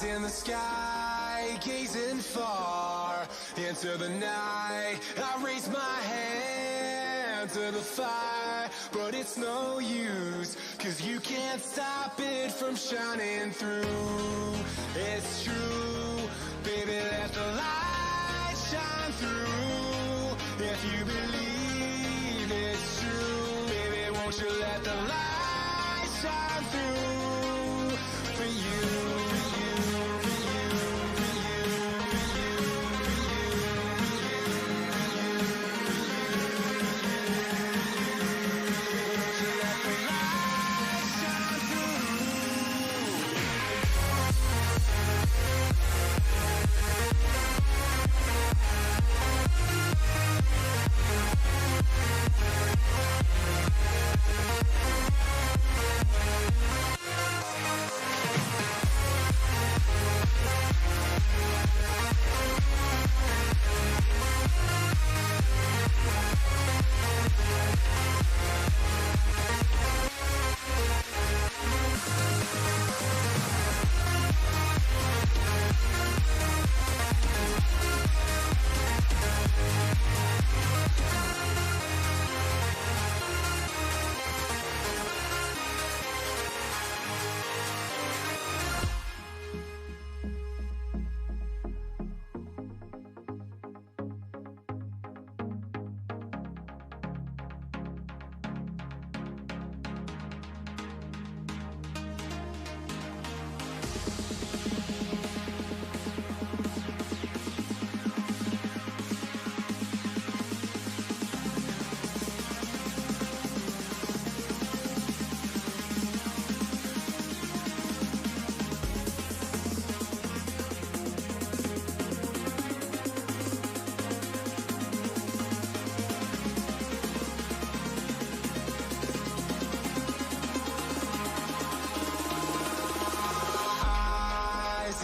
in the sky, gazing far into the night. I raise my hand to the fire, but it's no use, 'cause you can't stop it from shining through. It's true, baby, let the light shine through. If you believe it's true, baby, won't you let the light shine through for you.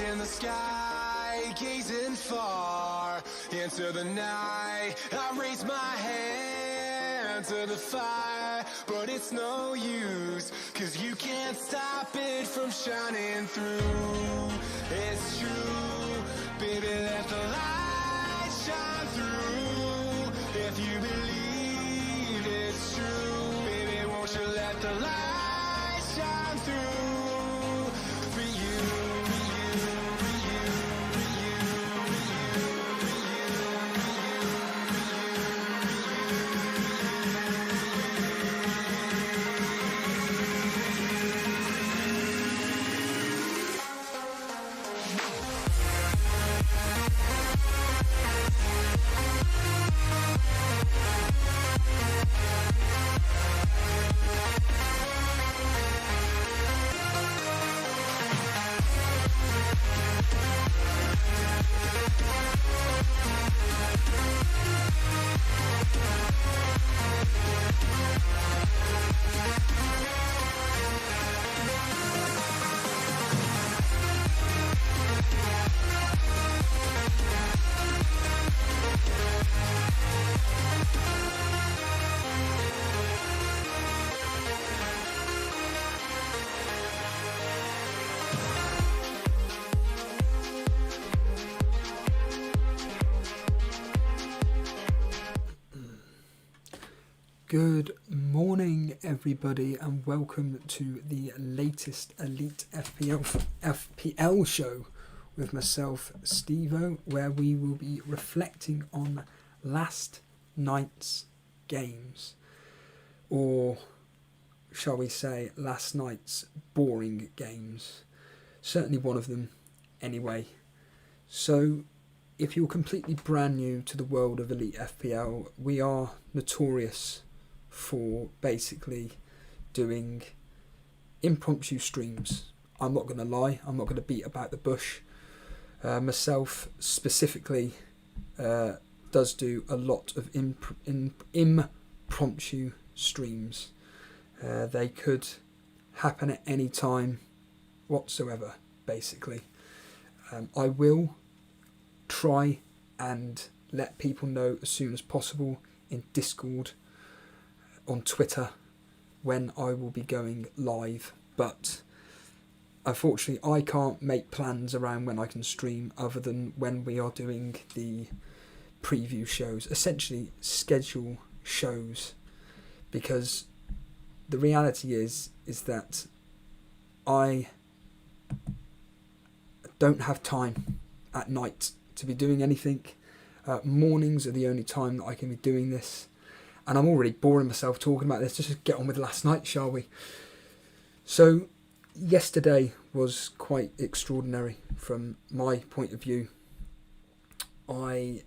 In the sky, gazing far into the night. I raise my hand to the fire, but it's no use, 'cause you can't stop it from shining through. It's true, baby, let the light shine through. If you believe it's true, baby, won't you let the light shine through for you. Good morning, everybody, and welcome to the latest Elite FPL show with myself, Stevo, where we will be reflecting on last night's games, or shall we say last night's boring games. Certainly one of them anyway. So if you're completely brand new to the world of Elite FPL, we are notorious for basically doing impromptu streams. I'm not going to lie, I'm not going to beat about the bush. Myself specifically does do a lot of impromptu streams. They could happen at any time whatsoever, basically. I will try and let people know as soon as possible in Discord, on Twitter, when I will be going live, but unfortunately, I can't make plans around when I can stream other than when we are doing the preview shows, essentially schedule shows, because the reality is that I don't have time at night to be doing anything. Mornings are the only time that I can be doing this, and I'm already boring myself talking about this. Just get on with last night, shall we? So yesterday was quite extraordinary from my point of view. I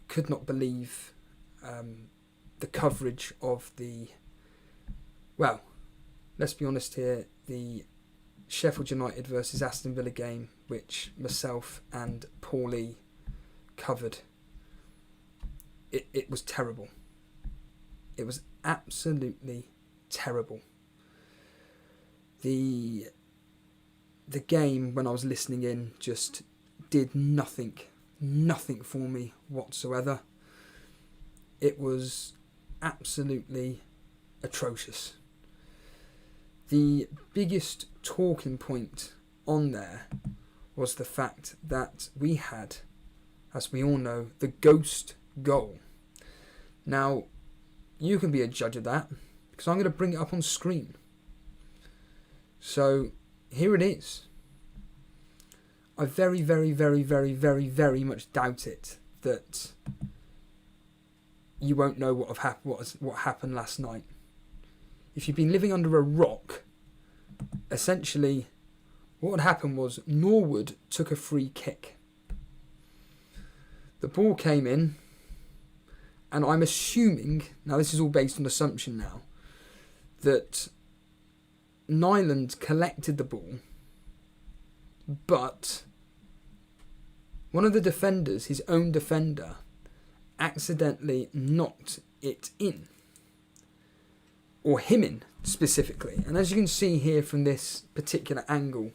could not believe the coverage of the, well, let's be honest here, the Sheffield United versus Aston Villa game, which myself and Paulie covered. It was terrible. It was absolutely terrible. The game, when I was listening in, just did nothing for me whatsoever. It was absolutely atrocious. The biggest talking point on there was the fact that we had, as we all know, the ghost goal. Now, you can be a judge of that, because I'm going to bring it up on screen. So, here it is. I very, very, very, very, very, very much doubt it that you won't know what happened last night. If you've been living under a rock, essentially what had happened was Norwood took a free kick. The ball came in, and I'm assuming, now this is all based on assumption now, that Nyland collected the ball, but one of the defenders, his own defender, accidentally knocked it in. Or him in, specifically. And as you can see here from this particular angle,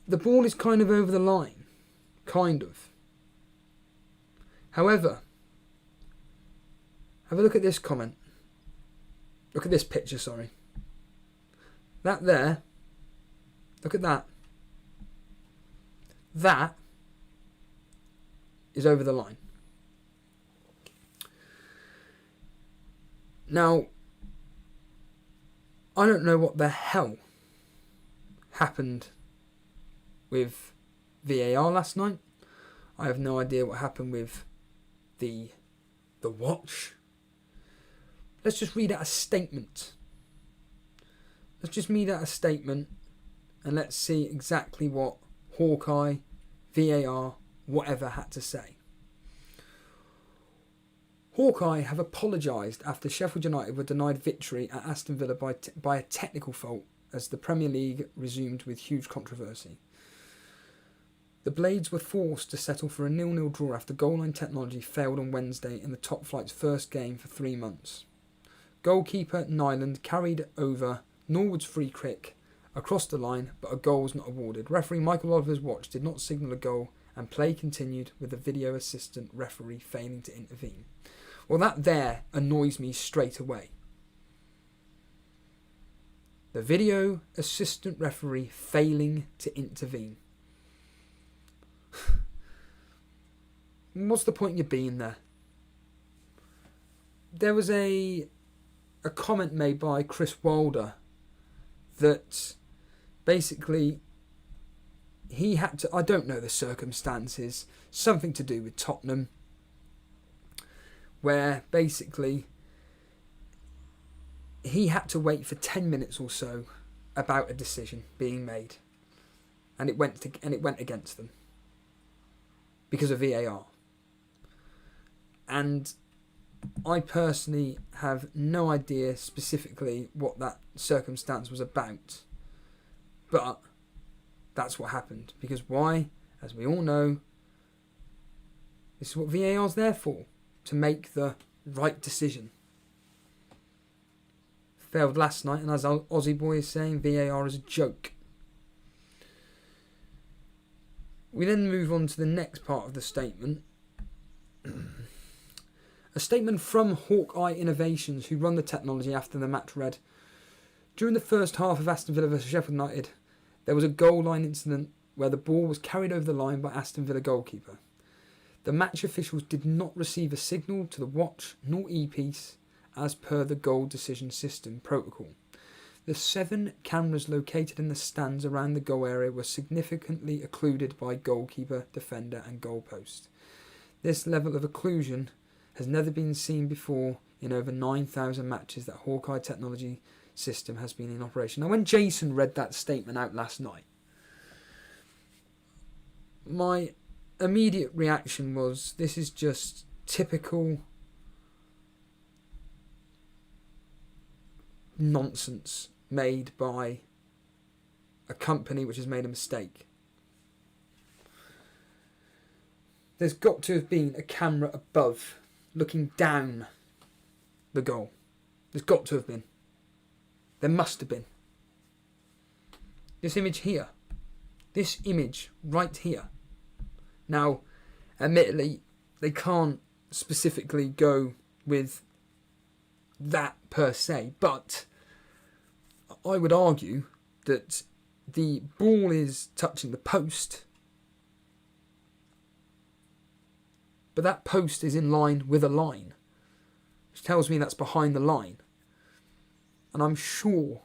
the ball is kind of over the line. Kind of. However, have a look at this comment. Look at this picture, sorry. That there. Look at that. That is over the line. Now, I don't know what the hell happened with VAR last night. I have no idea what happened with the watch. Let's just read out a statement. Let's just read out a statement and let's see exactly what Hawkeye, VAR, whatever had to say. Hawkeye have apologised after Sheffield United were denied victory at Aston Villa by a technical fault as the Premier League resumed with huge controversy. The Blades were forced to settle for a 0-0 draw after goal line technology failed on Wednesday in the top flight's first game for 3 months. Goalkeeper Nyland carried over Norwood's free kick across the line, but a goal was not awarded. Referee Michael Oliver's watch did not signal a goal, and play continued with the video assistant referee failing to intervene. Well, that there annoys me straight away. The video assistant referee failing to intervene. What's the point in you being there? There was a comment made by Chris Wilder that basically he had to, I don't know the circumstances, something to do with Tottenham, where basically he had to wait for 10 minutes or so about a decision being made, and it went against them because of VAR. And I personally have no idea specifically what that circumstance was about, but that's what happened. Because why? As we all know, this is what VAR's there for, to make the right decision. Failed last night, and as Aussie Boy is saying, VAR is a joke. We then move on to the next part of the statement. A statement from Hawkeye Innovations, who run the technology after the match, read, During the first half of Aston Villa vs Sheffield United, there was a goal line incident where the ball was carried over the line by Aston Villa goalkeeper. The match officials did not receive a signal to the watch nor e-piece as per the goal decision system protocol. The 7 cameras located in the stands around the goal area were significantly occluded by goalkeeper, defender and goalpost. This level of occlusion has never been seen before in over 9,000 matches that Hawkeye technology system has been in operation. Now, when Jason read that statement out last night, my immediate reaction was, this is just typical nonsense made by a company which has made a mistake. There's got to have been a camera above looking down the goal. There's got to have been. There must have been. This image here. This image right here. Now, admittedly, they can't specifically go with that per se, but I would argue that the ball is touching the post, but that post is in line with a line, which tells me that's behind the line. And I'm sure,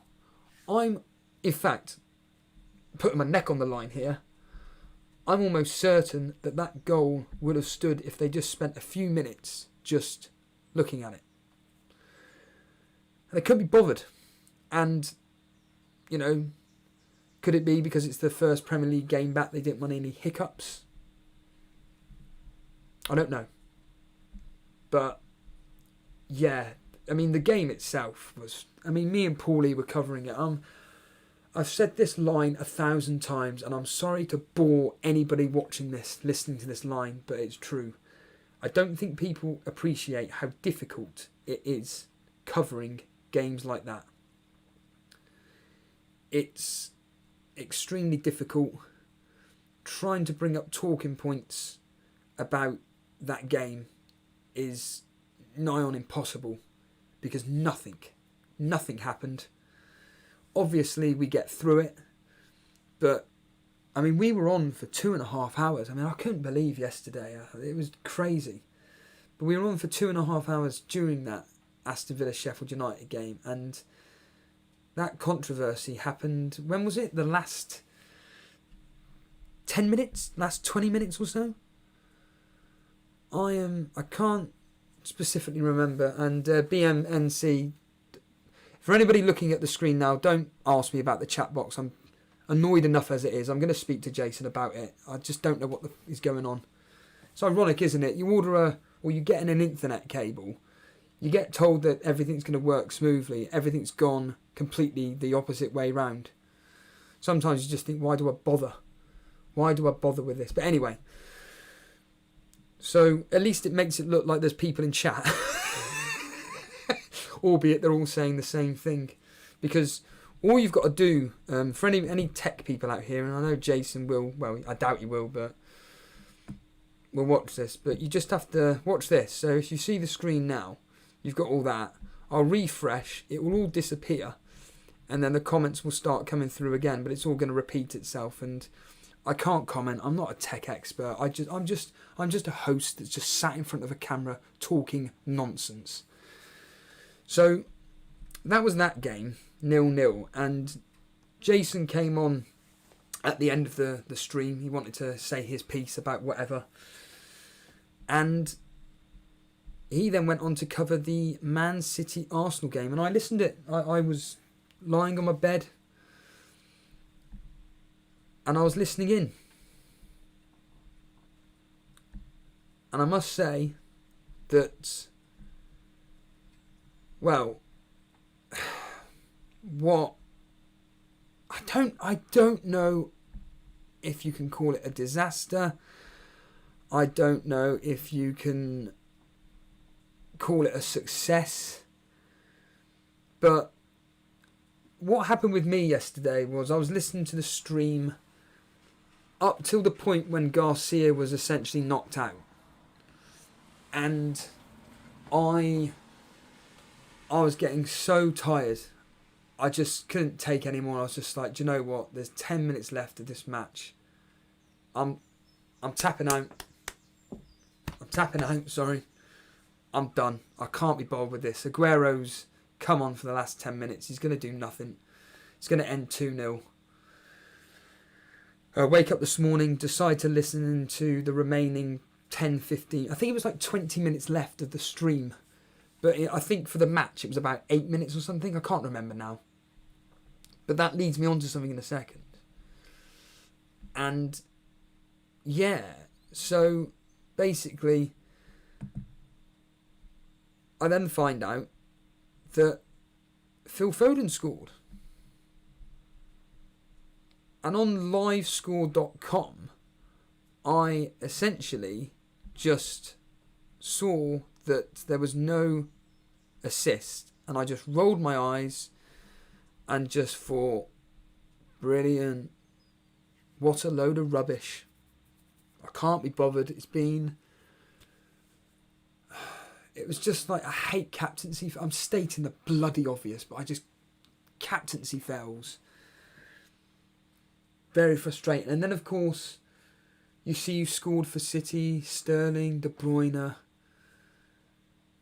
in fact, putting my neck on the line here, I'm almost certain that that goal would have stood if they just spent a few minutes just looking at it. And they couldn't be bothered. And, you know, could it be because it's the first Premier League game back they didn't want any hiccups? I don't know. But, yeah, I mean, the game itself was... I mean, me and Paulie were covering it. I've said this line 1,000 times, and I'm sorry to bore anybody watching this, listening to this line, but it's true. I don't think people appreciate how difficult it is covering games like that. It's extremely difficult trying to bring up talking points about that game is nigh on impossible because nothing happened. Obviously, we get through it, but, I mean, we were on for 2.5 hours. I mean, I couldn't believe yesterday. It was crazy. But we were on for 2.5 hours during that Aston Villa Sheffield United game, and that controversy happened, when was it? The last 10 minutes? Last 20 minutes or so? I can't specifically remember, and BMNC... For anybody looking at the screen now, don't ask me about the chat box. I'm annoyed enough as it is. I'm going to speak to Jason about it. I just don't know what is going on. It's ironic, isn't it? You order you get an internet cable. You get told that everything's going to work smoothly. Everything's gone completely the opposite way round. Sometimes you just think, why do I bother? Why do I bother with this? But anyway. So at least it makes it look like there's people in chat. Albeit they're all saying the same thing, because all you've got to do for any tech people out here, and I know Jason will, well, I doubt he will, but we'll watch this, but you just have to watch this. So if you see the screen now, you've got all that. I'll refresh, it will all disappear, and then the comments will start coming through again, but it's all going to repeat itself, and I can't comment. I'm not a tech expert. I'm just a host that's just sat in front of a camera talking nonsense. So that was that game, 0-0, and Jason came on at the end of the stream. He wanted to say his piece about whatever, and he then went on to cover the Man City Arsenal game, and I listened to it. I was lying on my bed and I was listening in, and I must say that, well, what I don't know if you can call it a disaster. I don't know if you can call it a success. But what happened with me yesterday was I was listening to the stream up till the point when Garcia was essentially knocked out. And I was getting so tired. I just couldn't take any more. I was just like, do you know what? There's 10 minutes left of this match. I'm tapping out. I'm tapping out, sorry. I'm done. I can't be bothered with this. Aguero's come on for the last 10 minutes. He's going to do nothing. It's going to end 2-0. Wake up this morning, decide to listen to the remaining 10, 15. I think it was like 20 minutes left of the stream. But I think for the match it was about 8 minutes or something. I can't remember now. But that leads me on to something in a second. And yeah, so basically I then find out that Phil Foden scored. And on livescore.com, I essentially just saw that there was no assist. And I just rolled my eyes and just thought, brilliant. What a load of rubbish. I can't be bothered. It was just like, I hate captaincy. I'm stating the bloody obvious, but captaincy fails. Very frustrating. And then, of course, you see you scored for City, Sterling, De Bruyne.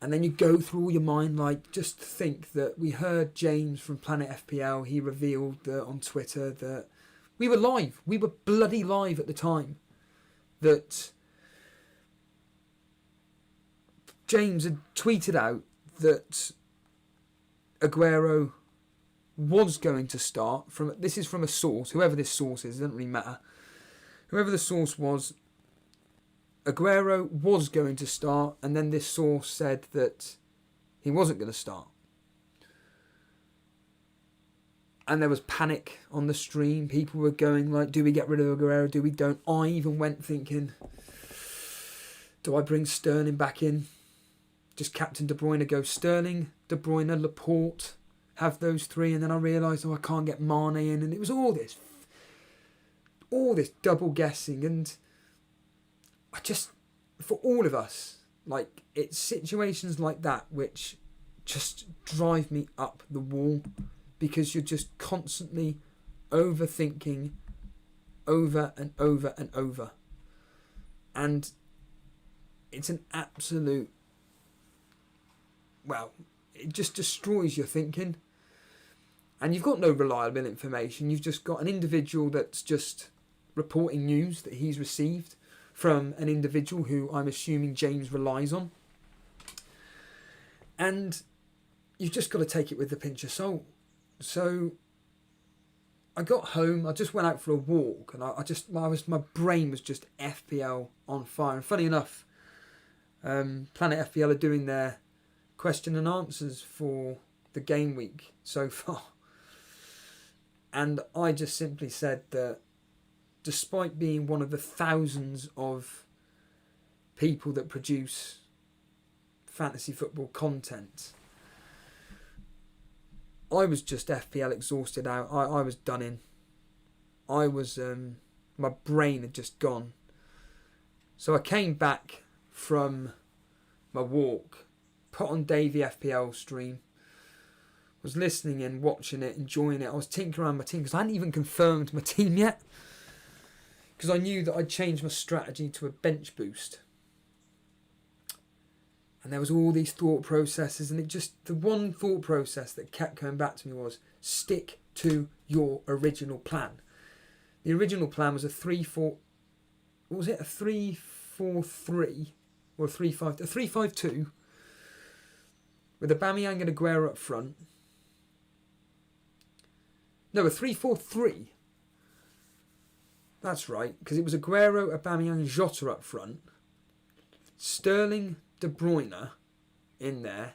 And then you go through all your mind, like, just think that we heard James from Planet FPL. He revealed that on Twitter that we were live. We were bloody live at the time. That James had tweeted out that Aguero was going to start. This is from a source, whoever this source is, it doesn't really matter. Whoever the source was, Aguero was going to start, and then this source said that he wasn't going to start. And there was panic on the stream. People were going like, do we get rid of Aguero? Do we don't? I even went thinking, do I bring Sterling back in? Just captain De Bruyne, go Sterling, De Bruyne, Laporte, have those three. And then I realised, I can't get Mane in. And it was all this double guessing. And I just, for all of us, like, it's situations like that which just drive me up the wall. Because you're just constantly overthinking over and over and over. And it's an absolute, well, it just destroys your thinking. And you've got no reliable information. You've just got an individual that's just reporting news that he's received from an individual who I'm assuming James relies on. And you've just got to take it with a pinch of salt. So I got home, I just went out for a walk, and my brain was just FPL on fire. And funny enough, Planet FPL are doing their question and answers for the game week so far. And I just simply said that despite being one of the thousands of people that produce fantasy football content, I was just FPL exhausted out. I was done in. I was, my brain had just gone. So I came back from my walk, put on Davey FPL stream, was listening in, watching it, enjoying it. I was tinkering around my team because I hadn't even confirmed my team yet. Because I knew that I'd changed my strategy to a bench boost. And there was all these thought processes, and the one thought process that kept coming back to me was, stick to your original plan. The original plan was a 3-4, what was it? A 3-4-3 or a 3-5-2 with Aubameyang and Aguero up front. No, a 3-4-3. That's right, because it was Aguero, Aubameyang and Jota up front. Sterling, De Bruyne in there,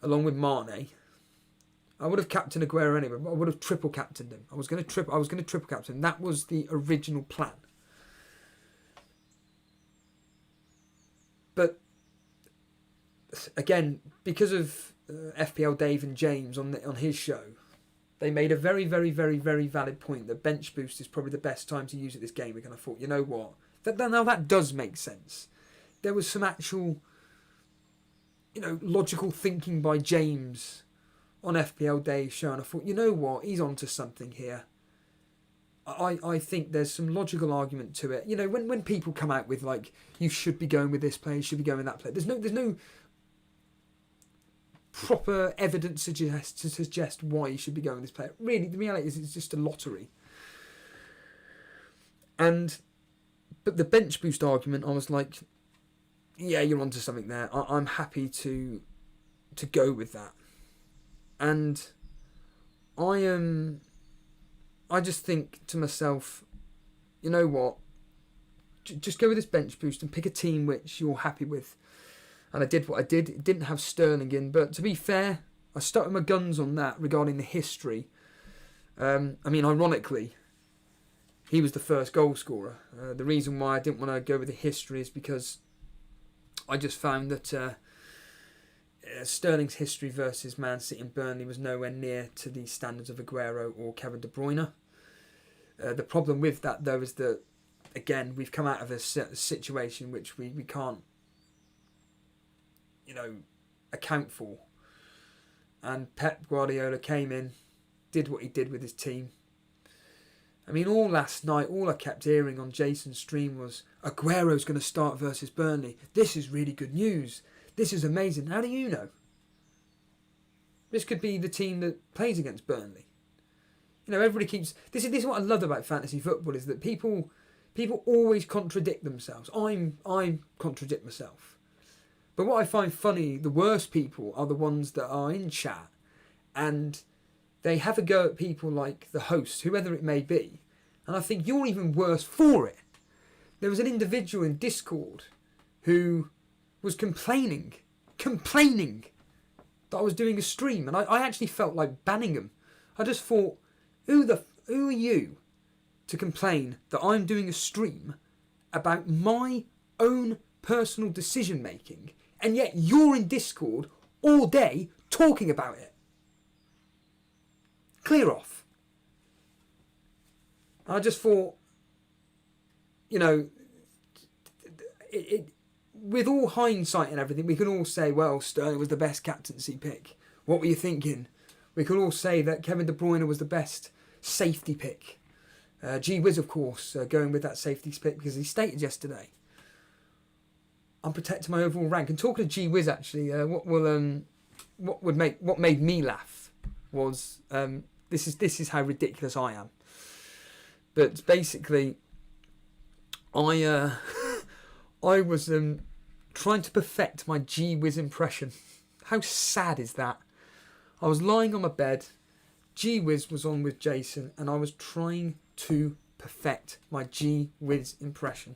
along with Mane. I would have captained Aguero anyway, but I would have triple captained him. I was going to triple captain. That was the original plan. But again, because of FPL Dave and James on his show, they made a very, very, very, very valid point that bench boost is probably the best time to use it this game week. And I thought, you know what? Now that does make sense. There was some actual, logical thinking by James on FPL Day show, and I thought, you know what, he's onto something here. I think there's some logical argument to it. You know, when people come out with like, you should be going with this player, you should be going with that player. There's no proper evidence to suggest why you should be going with this player. Really, the reality is it's just a lottery. But the bench boost argument, I was like, yeah, you're onto something there. I'm happy to go with that. And I just think to myself, you know what, just go with this bench boost and pick a team which you're happy with. And I did what I did. It didn't have Sterling in, but to be fair, I stuck with my guns on that regarding the history. I mean, ironically, he was the first goal scorer. The reason why I didn't want to go with the history is because I just found that Sterling's history versus Man City and Burnley was nowhere near to the standards of Aguero or Kevin De Bruyne. The problem with that, though, is that, again, we've come out of a situation which we can't, you know, account for. And Pep Guardiola came in, did what he did with his team. I mean, all last night, all I kept hearing on Jason's stream was, Aguero's going to start versus Burnley. This is really good news. This is amazing. How do you know? This could be the team that plays against Burnley. You know, everybody keeps... This is what I love about fantasy football, is that people always contradict themselves. I contradict myself. But what I find funny, the worst people are the ones that are in chat and they have a go at people like the host, whoever it may be. And I think you're even worse for it. There was an individual in Discord who was complaining that I was doing a stream. And I actually felt like banning him. I just thought, who are you to complain that I'm doing a stream about my own personal decision making, and yet you're in Discord all day talking about it? Clear off. I just thought, you know, with all hindsight and everything, we can all say, well, Sterling was the best captaincy pick. What were you thinking? We can all say that Kevin De Bruyne was the best safety pick. G-Wiz, of course, going with that safety pick because he stated yesterday, I'm protecting my overall rank. And talking to G-Wiz, actually, what made me laugh was this is how ridiculous I am. But basically, I was trying to perfect my G-Wiz impression. How sad is that? I was lying on my bed, G-Wiz was on with Jason, and I was trying to perfect my G-Wiz impression.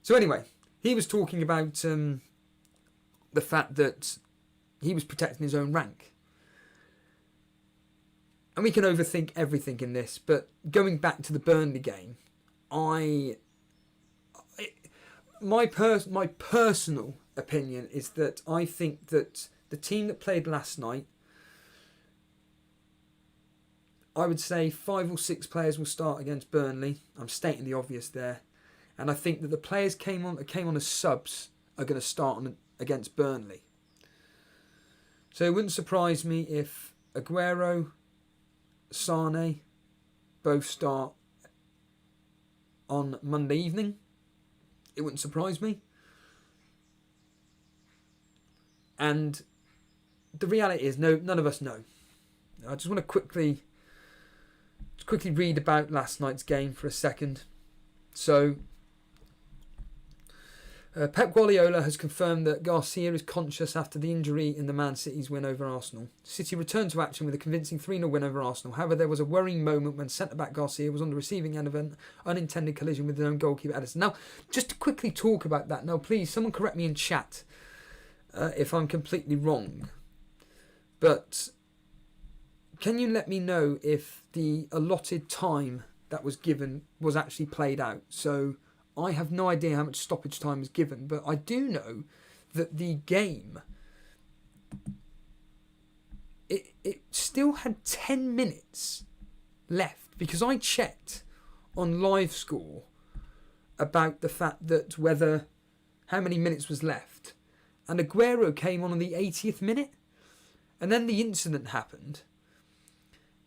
So anyway, he was talking about the fact that he was protecting his own rank. And we can overthink everything in this, but going back to the Burnley game, my personal opinion is that I think that the team that played last night, I would say 5 or 6 players will start against Burnley. I'm stating the obvious there. And I think that the players came on as subs are going to start against Burnley. So it wouldn't surprise me if Aguero, Sane both start on Monday evening. It wouldn't surprise me. And the reality is, none of us know. I just want to quickly read about last night's game for a second. So, Pep Guardiola has confirmed that Garcia is conscious after the injury in the Man City's win over Arsenal. City returned to action with a convincing 3-0 win over Arsenal. However, there was a worrying moment when centre-back Garcia was on the receiving end of an unintended collision with his own goalkeeper Edison. Now, just to quickly talk about that. Now, please, someone correct me in chat if I'm completely wrong. But can you let me know if the allotted time that was given was actually played out? So I have no idea how much stoppage time was given, but I do know that the game, it still had 10 minutes left, because I checked on live score about the fact that how many minutes was left, and Aguero came on the 80th minute. And then the incident happened.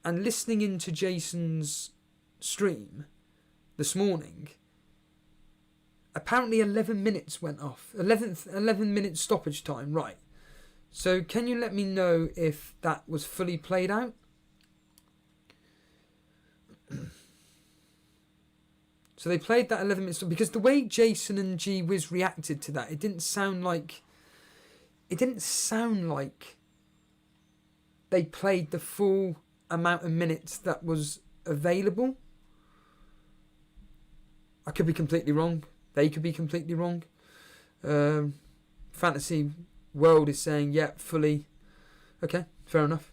And listening into Jason's stream this morning, apparently 11 minutes went off. 11 minutes stoppage time, right. So can you let me know if that was fully played out? So they played that 11 minutes, because the way Jason and GWiz reacted to that, it didn't sound like they played the full amount of minutes that was available. I could be completely wrong. They could be completely wrong. Fantasy World is saying, yeah, fully. Okay, fair enough.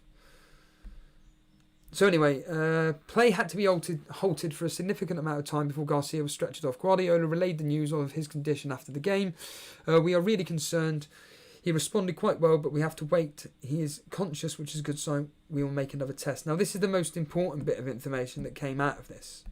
So anyway, play had to be halted for a significant amount of time before Garcia was stretchered off. Guardiola relayed the news of his condition after the game. We are really concerned. He responded quite well, but we have to wait. He is conscious, which is a good sign. We will make another test. Now, this is the most important bit of information that came out of this.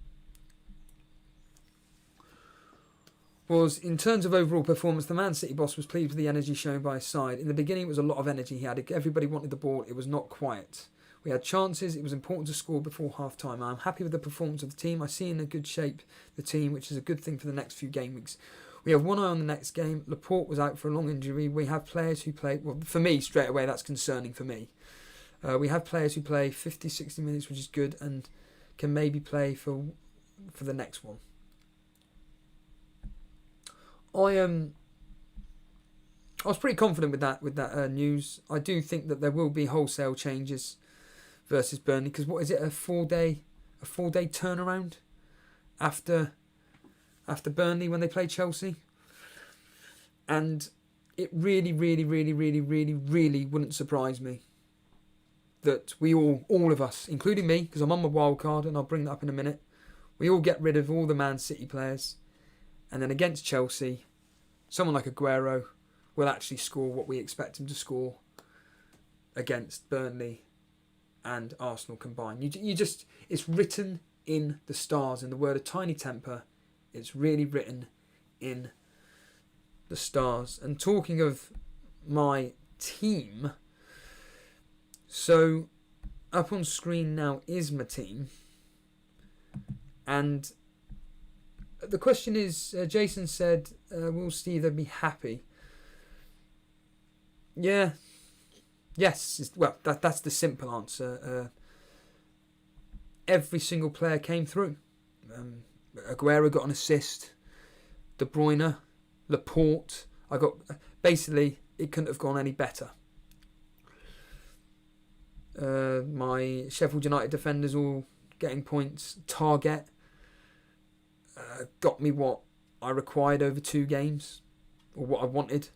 Was in terms of overall performance, the Man City boss was pleased with the energy shown by his side. In the beginning, it was a lot of energy he had. Everybody wanted the ball. It was not quiet. We had chances. It was important to score before half-time. I'm happy with the performance of the team. I see in a good shape the team, which is a good thing for the next few game weeks. We have one eye on the next game. Laporte was out for a long injury. We have players who play... Well, for me, straight away, that's concerning for me. We have players who play 50, 60 minutes, which is good, and can maybe play for the next one. I was pretty confident with that news. I do think that there will be wholesale changes versus Burnley, because what is it, a 4-day turnaround after Burnley when they play Chelsea? And it really wouldn't surprise me that we all of us, including me, because I'm on my wildcard and I'll bring that up in a minute, we all get rid of all the Man City players, and then against Chelsea, someone like Aguero will actually score what we expect him to score against Burnley and Arsenal combined. You just, it's written in the stars. In the word of Tiny Temper, it's really written in the stars. And talking of my team, so up on screen now is my team. And the question is, Jason said, will Steve be happy? Yeah. Yes. Well, that's the simple answer. Every single player came through. Aguero got an assist. De Bruyne, Laporte. Basically, it couldn't have gone any better. My Sheffield United defenders all getting points. Target got me what I required over 2 games, or what I wanted.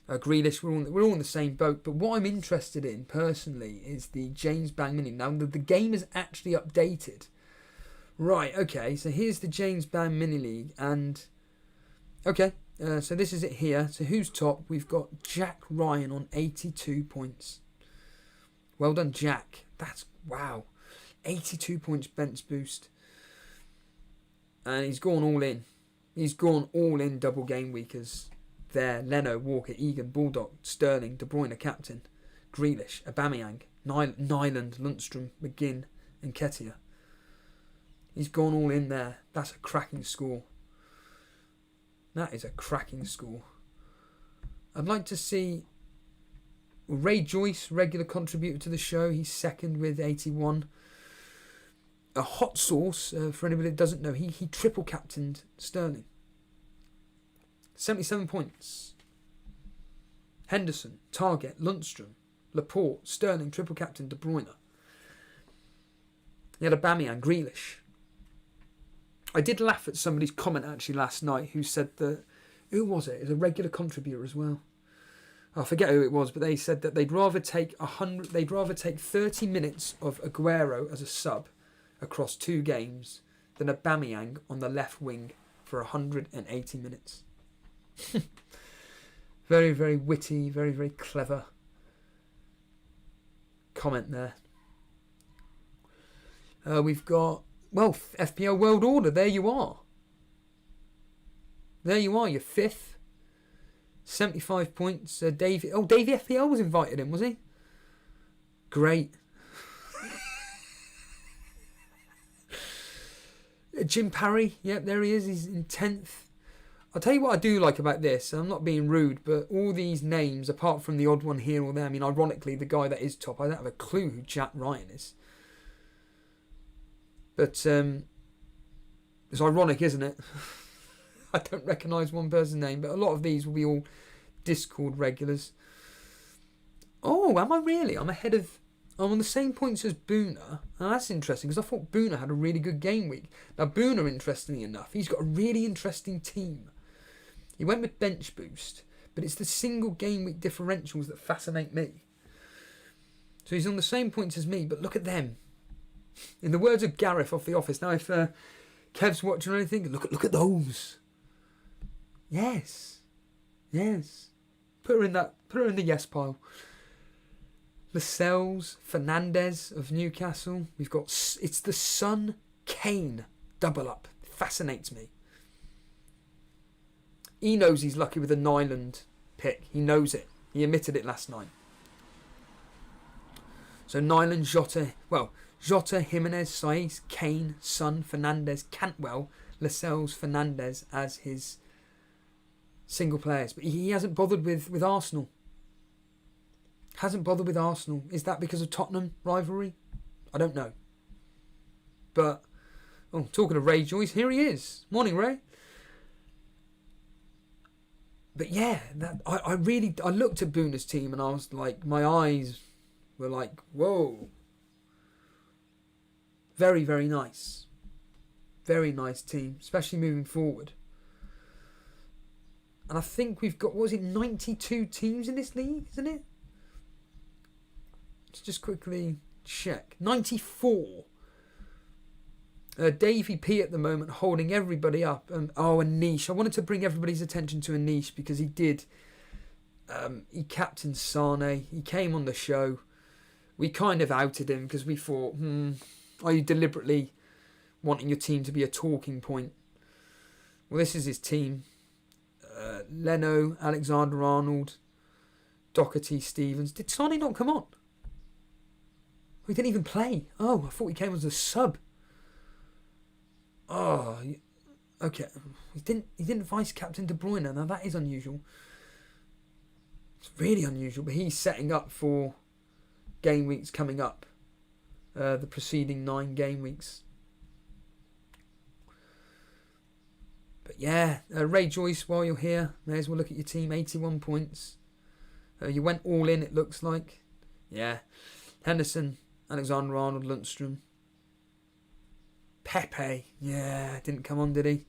Grealish, we're all in the same boat. But what I'm interested in personally is the James Bang Mini. Now the game is actually updated. Right, okay, so here's the James Bang Mini League, and okay, so this is it here. So who's top? We've got Jack Ryan on 82 points. Well done, Jack. That's, wow, 82 points bench boost. And he's gone all in. He's gone all in double game weekers. There, Leno, Walker, Egan, Bulldog, Sterling, De Bruyne, captain, Grealish, Aubameyang, Nyland, Lundstrom, McGinn, and Nketiah. He's gone all in there. That's a cracking score. That is a cracking score. I'd like to see Ray Joyce, regular contributor to the show. He's second with 81. A hot sauce, for anybody that doesn't know, he triple captained Sterling. 77 points. Henderson, Target, Lundstrom, Laporte, Sterling, triple captain, De Bruyne. He had Aubameyang, Grealish. I did laugh at somebody's comment actually last night who said that, who was it? It was a regular contributor as well. I forget who it was, but they said that they'd rather take 30 minutes of Aguero as a sub across 2 games than Aubameyang on the left wing for 180 minutes. Very, very witty, very, very clever comment there. We've got, well, FPL World Order. There you are. There you are, you're 5th. 75 points. Davey FPL was invited in, was he? Great. Jim Parry, yep, there he is. He's in 10th. I'll tell you what I do like about this, and I'm not being rude, but all these names, apart from the odd one here or there, I mean, ironically, the guy that is top, I don't have a clue who Jack Ryan is. But it's ironic, isn't it? I don't recognise one person's name, but a lot of these will be all Discord regulars. Oh, am I really? I'm on the same points as Boona. Now that's interesting, because I thought Boona had a really good game week. Now Boona, interestingly enough, he's got a really interesting team. He went with bench boost, but it's the single game week differentials that fascinate me. So he's on the same points as me, but look at them. In the words of Gareth off The Office, now if Kev's watching or anything, look at those. Yes. Put her in the yes pile. Lascelles, Fernandez of Newcastle. We've got, it's the Son Kane double up. Fascinates me. He knows he's lucky with a Nyland pick. He knows it. He admitted it last night. So Nyland, Jota, Jimenez, Saiz, Kane, Son, Fernandez, Cantwell, Lascelles, Fernandez as his single players. But he hasn't bothered with Arsenal. Hasn't bothered with Arsenal. Is that because of Tottenham rivalry? I don't know. But, talking of Ray Joyce, here he is. Morning, Ray. But yeah, I looked at Boona's team and I was like, my eyes were like, whoa. Very, very nice. Very nice team, especially moving forward. And I think we've got, 92 teams in this league, isn't it? Let's just quickly check. 94. Davey P at the moment holding everybody up. Anish. I wanted to bring everybody's attention to Anish because he did. He captained Sane. He came on the show. We kind of outed him because we thought, are you deliberately wanting your team to be a talking point? Well, this is his team. Leno, Alexander-Arnold, Doherty, Stevens. Did Sane not come on? He didn't even play. Oh, I thought he came as a sub. Oh, okay. He didn't vice captain De Bruyne. Now that is unusual. It's really unusual. But he's setting up for game weeks coming up. The preceding 9 game weeks. But yeah, Ray Joyce, while you're here, may as well look at your team. 81 points. You went all in, it looks like. Yeah. Henderson, Alexander-Arnold, Lundstrom. Pepe, yeah, didn't come on, did he?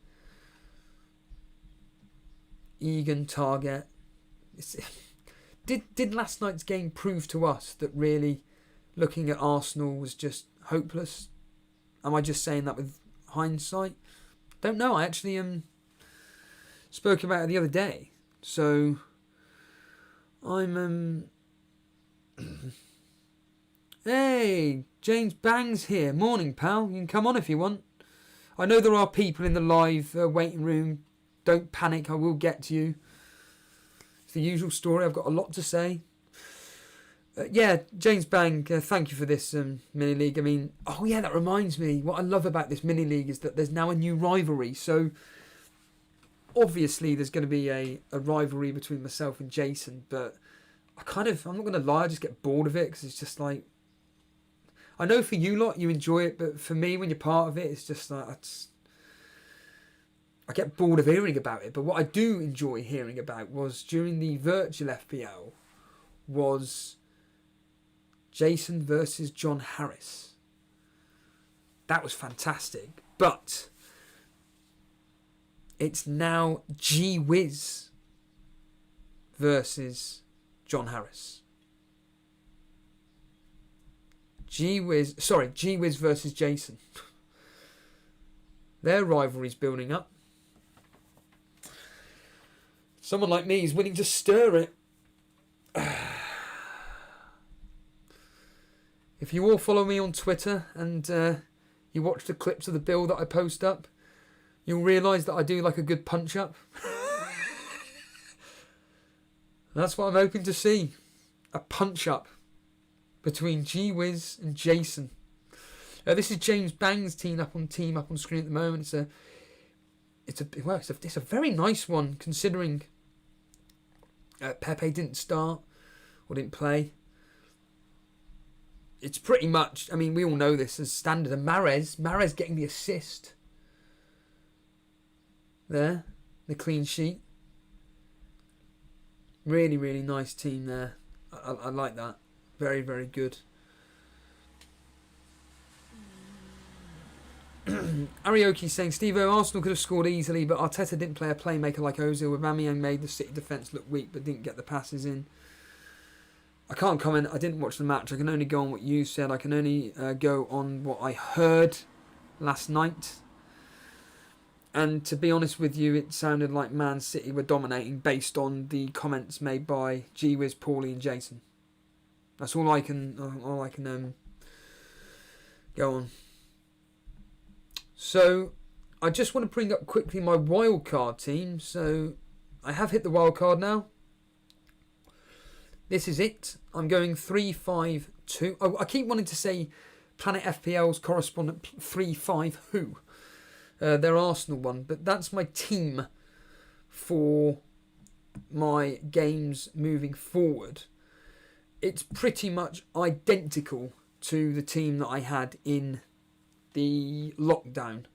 Egan, Target. Did last night's game prove to us that really looking at Arsenal was just hopeless? Am I just saying that with hindsight? Don't know. I actually spoke about it the other day. So I'm Hey, James Bang's here. Morning, pal. You can come on if you want. I know there are people in the live waiting room. Don't panic. I will get to you. It's the usual story. I've got a lot to say. Yeah, James Bang, thank you for this mini league. I mean, oh yeah, that reminds me. What I love about this mini league is that there's now a new rivalry. So obviously there's going to be a rivalry between myself and Jason. But I'm not going to lie, I just get bored of it because it's just like, I know for you lot, you enjoy it, but for me, when you're part of it, it's just like, I get bored of hearing about it. But what I do enjoy hearing about was during the virtual FPL was Jason versus John Harris. That was fantastic. But it's now GWiz versus John Harris. GWiz versus Jason. Their rivalry's building up. Someone like me is willing to stir it. If you all follow me on Twitter and you watch the clips of the build that I post up, you'll realise that I do like a good punch up. That's what I'm hoping to see. A punch-up between GWiz and Jason. This is James Bang's team up on screen at the moment. It's a very nice one considering Pepe didn't start or didn't play. It's pretty much, I mean, we all know this as standard. And Mahrez getting the assist. There, the clean sheet. Really, really nice team there. I like that. Very, very good. Arioki saying, Steve-O, Arsenal could have scored easily, but Arteta didn't play a playmaker like Ozil. With Aubameyang made the City defence look weak, but didn't get the passes in. I can't comment. I didn't watch the match. I can only go on what you said. I can only go on what I heard last night. And to be honest with you, it sounded like Man City were dominating based on the comments made by GWiz, Paulie and Jason. That's all I can go on. So, I just want to bring up quickly my wildcard team. So, I have hit the wildcard now. This is it. I'm going 3-5-2. Oh, I keep wanting to say Planet FPL's correspondent 3-5-who. Their Arsenal one. But that's my team for my games moving forward. It's pretty much identical to the team that I had in the lockdown.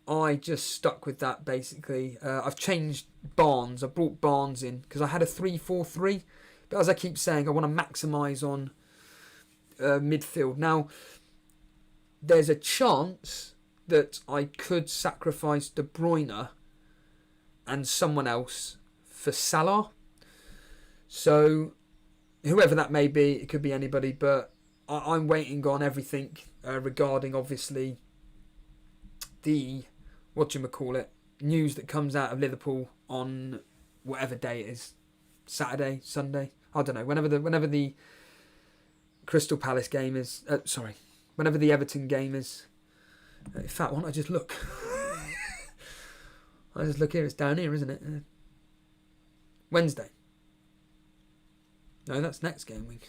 I just stuck with that basically. I've changed Barnes. I brought Barnes in because I had a 3-4-3. But as I keep saying, I want to maximise on midfield. Now, there's a chance that I could sacrifice De Bruyne and someone else for Salah. So, whoever that may be, it could be anybody, but I'm waiting on everything regarding, obviously, the, news that comes out of Liverpool on whatever day it is. Saturday, Sunday, I don't know. Whenever the Crystal Palace game is, whenever the Everton game is. In fact, why don't I just look? I just look here. It's down here, isn't it? Wednesday. No, that's next game week.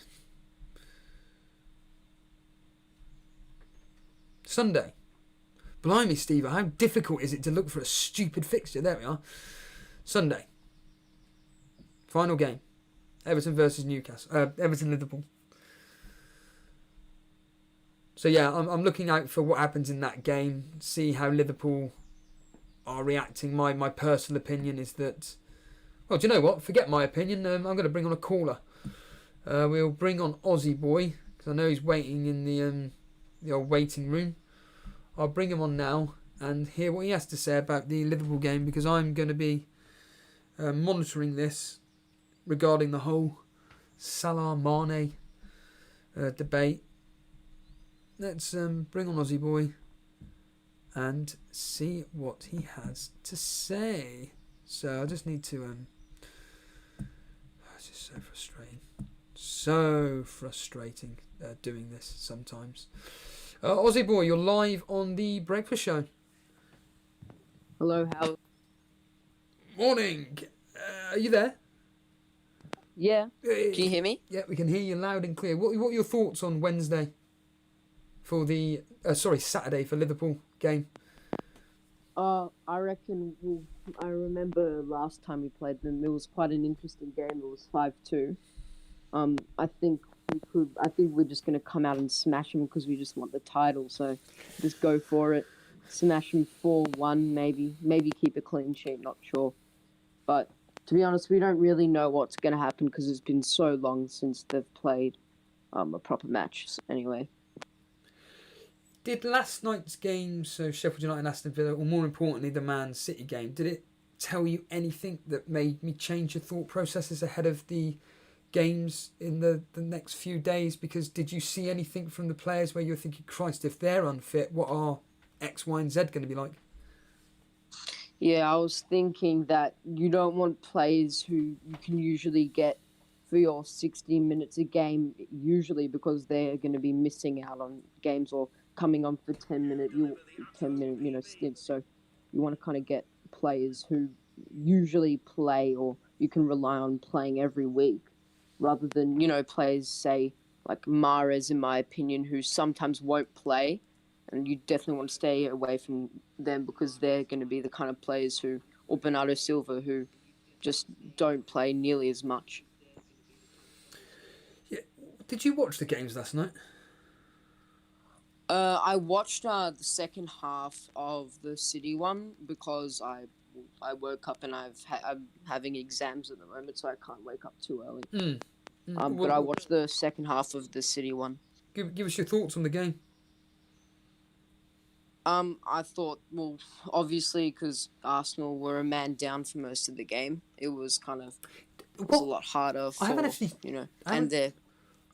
Sunday. Blimey, Steve, how difficult is it to look for a stupid fixture? There we are. Sunday. Final game. Everton versus Newcastle. Everton Liverpool. So yeah, I'm looking out for what happens in that game. See how Liverpool are reacting. My personal opinion is that... Well, do you know what? Forget my opinion. I'm going to bring on a caller. We'll bring on Aussie Boy. Because I know he's waiting in the old waiting room. I'll bring him on now and hear what he has to say about the Liverpool game. Because I'm going to be monitoring this regarding the whole Salah-Mane debate. Let's bring on Aussie Boy and see what he has to say. So I just need to... it's just so frustrating. So frustrating doing this sometimes. Aussie Boy, you're live on the breakfast show. Hello, how? Morning. Are you there? Yeah. Can you hear me? Yeah, we can hear you loud and clear. What are your thoughts on Wednesday for the... Saturday for Liverpool game? I reckon I remember last time we played them, it was quite an interesting game. It was 5-2. I think we're just going to come out and smash them because we just want the title. So just go for it. Smash them 4-1 maybe. Maybe keep a clean sheet, not sure. But to be honest, we don't really know what's going to happen because it's been so long since they've played a proper match anyway. Did last night's game, so Sheffield United and Aston Villa, or more importantly the Man City game, did it tell you anything that made me change your thought processes ahead of the games in the next few days? Because did you see anything from the players where you're thinking, Christ, if they're unfit, what are X, Y and Z going to be like? Yeah, I was thinking that you don't want players who you can usually get for your 60 minutes a game, usually because they're going to be missing out on games or coming on for 10 minute stints. So you want to kind of get players who usually play or you can rely on playing every week, rather than, players say like Mahrez, in my opinion, who sometimes won't play, and you definitely want to stay away from them because they're going to be the kind of players who, or Bernardo Silva, who just don't play nearly as much. Yeah. Did you watch the games last night? I watched the second half of the City one because I woke up and I'm having exams at the moment, so I can't wake up too early. But I watched the second half of the City one. Give us your thoughts on the game. I thought, well, obviously, because Arsenal were a man down for most of the game, it was a lot harder for, I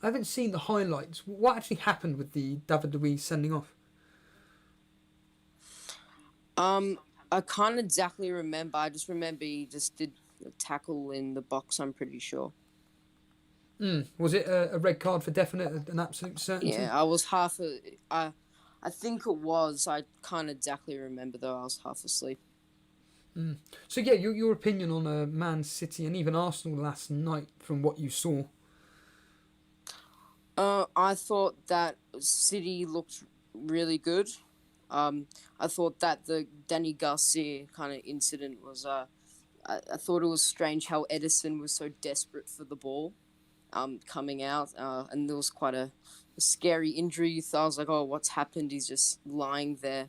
haven't seen the highlights. What actually happened with the David Luiz sending off? I can't exactly remember. I just remember he just did a tackle in the box, I'm pretty sure. Was it a red card for definite, an absolute certainty? Yeah, I think it was. I can't exactly remember, though. I was half asleep. So, yeah, your opinion on Man City and even Arsenal last night from what you saw? I thought that City looked really good. I thought that the Danny Garcia kind of incident was... I thought it was strange how Edison was so desperate for the ball coming out. And there was quite a scary injury. So I was like, oh, what's happened? He's just lying there.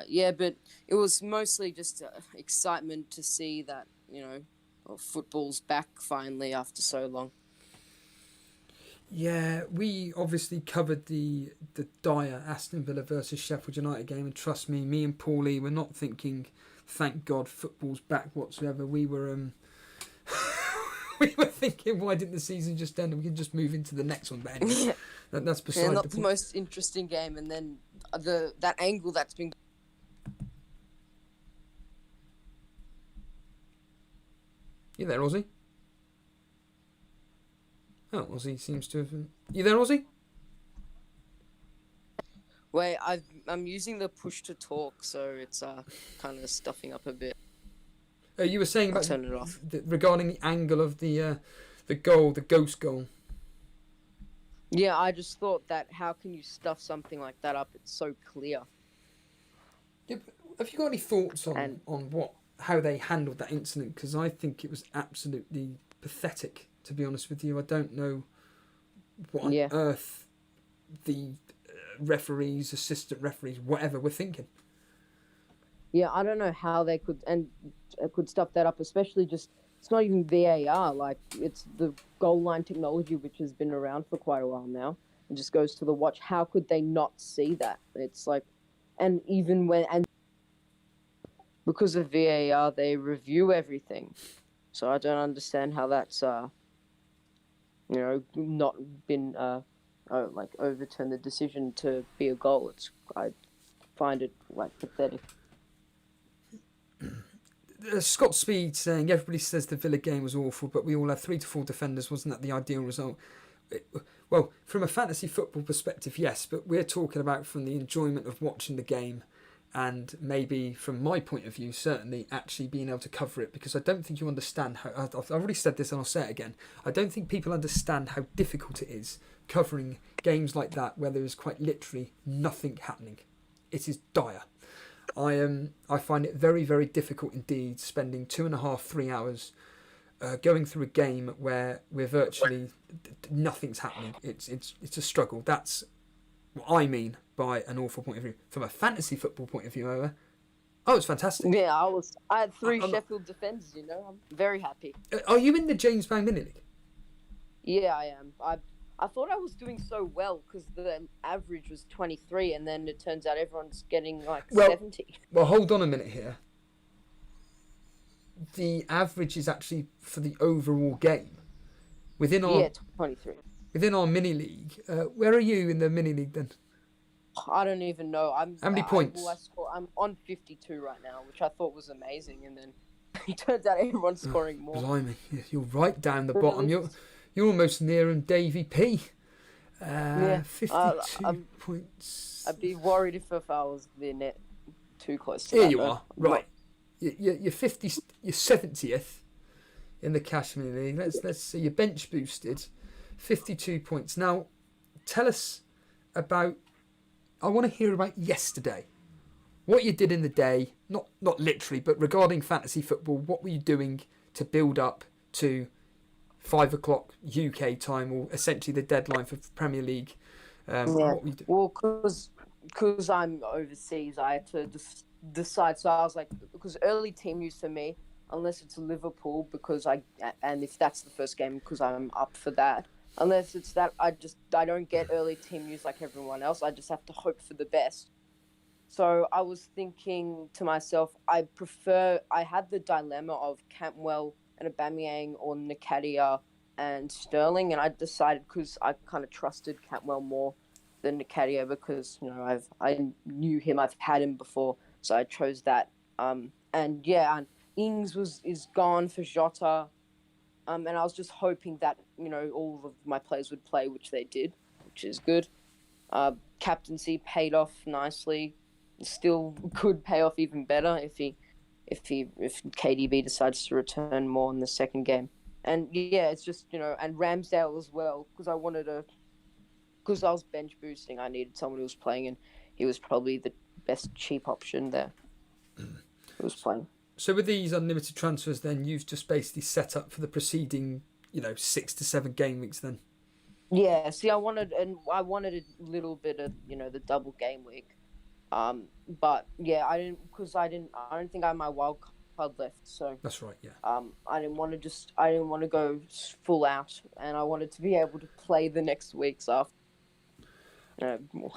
Yeah, but it was mostly just excitement to see that, football's back finally after so long. Yeah, we obviously covered the dire Aston Villa versus Sheffield United game, and trust me and Paulie were not thinking, thank God football's back whatsoever. We were we were thinking, why didn't the season just end and we can just move into the next one? But anyway, that's beside not the the point. most interesting game, and then that angle that's been... You there, Ozzy? Oh, Ozzy seems to have... You there, Ozzy? Wait, I'm using the push to talk, so it's kind of stuffing up a bit. You were saying about turn it off. Regarding the angle of the goal, the ghost goal. Yeah, I just thought that how can you stuff something like that up? It's so clear. Yeah, have you got any thoughts on how they handled that incident? Because I think it was absolutely pathetic, to be honest with you. I don't know what on earth the referees, assistant referees, whatever, were thinking. Yeah, I don't know how they could stuff that up, especially just, it's not even VAR, like, it's the goal line technology, which has been around for quite a while now. It just goes to the watch. How could they not see that? It's like, and because of VAR, they review everything. So I don't understand how that's, not been, overturned the decision to be a goal. I find it, pathetic. Scott Speed saying, everybody says the Villa game was awful, but we all had 3 to 4 defenders. Wasn't that the ideal result? Well, from a fantasy football perspective, yes, but we're talking about from the enjoyment of watching the game, and maybe from my point of view, certainly actually being able to cover it, because I don't think you understand how... I've already said this and I'll say it again. I don't think people understand how difficult it is covering games like that where there is quite literally nothing happening. It is dire. I find it very, very difficult indeed spending 2.5, 3 hours going through a game where we're virtually nothing's happening. It's a struggle. That's what I mean by an awful point of view. From a fantasy football point of view, however, it's fantastic. Yeah, I had 3 Sheffield defenders. I'm very happy. Are you in the James Bang Mini League? Yeah, I am. I thought I was doing so well because the average was 23, and then it turns out everyone's getting 70. Well, hold on a minute here. The average is actually for the overall game. Within our 23. Within our mini league, where are you in the mini league then? I don't even know. How many points? I'm on 52 right now, which I thought was amazing, and then it turns out everyone's scoring more. Blimey, you're right down the bottom. You're almost near him, Davey P. 52 points. I'd be worried if I was the net too close to Here that. you are, right. You're 50. You're 70th. in the Cashmere League. Let's see. You're bench boosted, 52 points. Now, tell us about. I want to hear about yesterday. What you did in the day, not literally, but regarding fantasy football. What were you doing to build up to 5 o'clock UK time, or essentially the deadline for Premier League? What were you doing? Well, because I'm overseas, I had to decide. So I was like, because early team use for me, unless it's Liverpool, and if that's the first game, because I'm up for that. Unless it's that, I don't get early team use like everyone else. I just have to hope for the best. So I was thinking to myself, I had the dilemma of Cantwell and Aubameyang or Nketiah and Sterling, and I decided, because I kind of trusted Cantwell more than Nketiah, because I knew him, I've had him before, so I chose that. And Ings is gone for Jota, and I was just hoping that all of my players would play, which they did, which is good. Captaincy paid off nicely. Still could pay off even better if KDB decides to return more in the second game. And it's just and Ramsdale as well, because I was bench boosting. I needed someone who was playing, and he was probably the best cheap option there. Who was playing. So with these unlimited transfers, then you've just basically set up for the preceding 6 to 7 game weeks then. Yeah. See, I wanted a little bit of the double game week. But yeah, I don't think I have my wild card left, so that's right. Yeah. I didn't want to go full out, and I wanted to be able to play the next weeks after,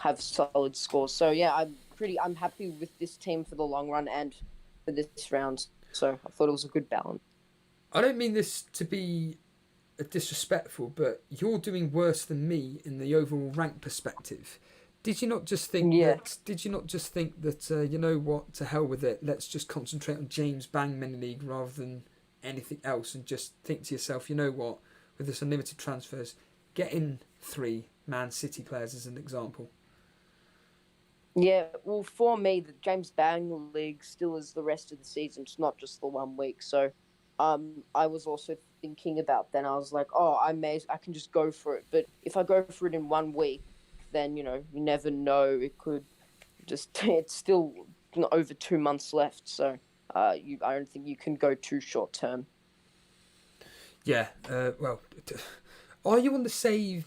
have solid scores. So yeah, I'm happy with this team for the long run and for this round. So I thought it was a good balance. I don't mean this to be disrespectful, but you're doing worse than me in the overall rank perspective. Did you not just think that? Did you not just think that? To hell with it. Let's just concentrate on James Bang Mini League rather than anything else, and just think to yourself, with this unlimited transfers, get in 3 Man City players as an example. Yeah, well, for me, the James Bang League still is the rest of the season. It's not just the 1 week. So, I was also thinking about then. I was like, I can just go for it. But if I go for it in 1 week, then you never know. It could it's still over 2 months left, so I don't think you can go too short term. Yeah, well, are you on the same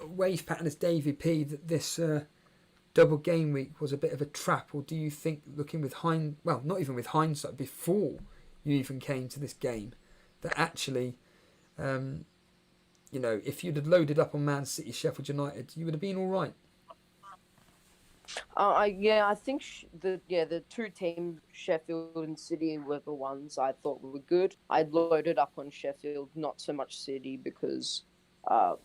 wave pattern as David P, that this double game week was a bit of a trap, or do you think, looking with not even with hindsight, before you even came to this game, that actually if you'd have loaded up on Man City, Sheffield United, you would have been all right? I think the 2 teams, Sheffield and City, were the ones I thought were good. I loaded up on Sheffield, not so much City, because I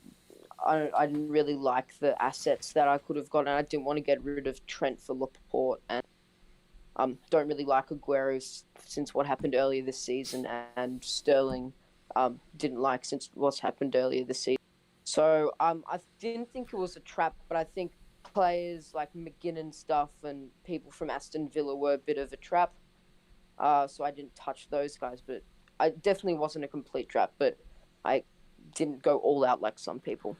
didn't really like the assets that I could have gotten. I didn't want to get rid of Trent for Laporte, and don't really like Aguero since what happened earlier this season, and Sterling. Didn't like since what's happened earlier this season. So I didn't think it was a trap, but I think players like McGinn and stuff and people from Aston Villa were a bit of a trap. So I didn't touch those guys, but I definitely wasn't a complete trap, but I didn't go all out like some people.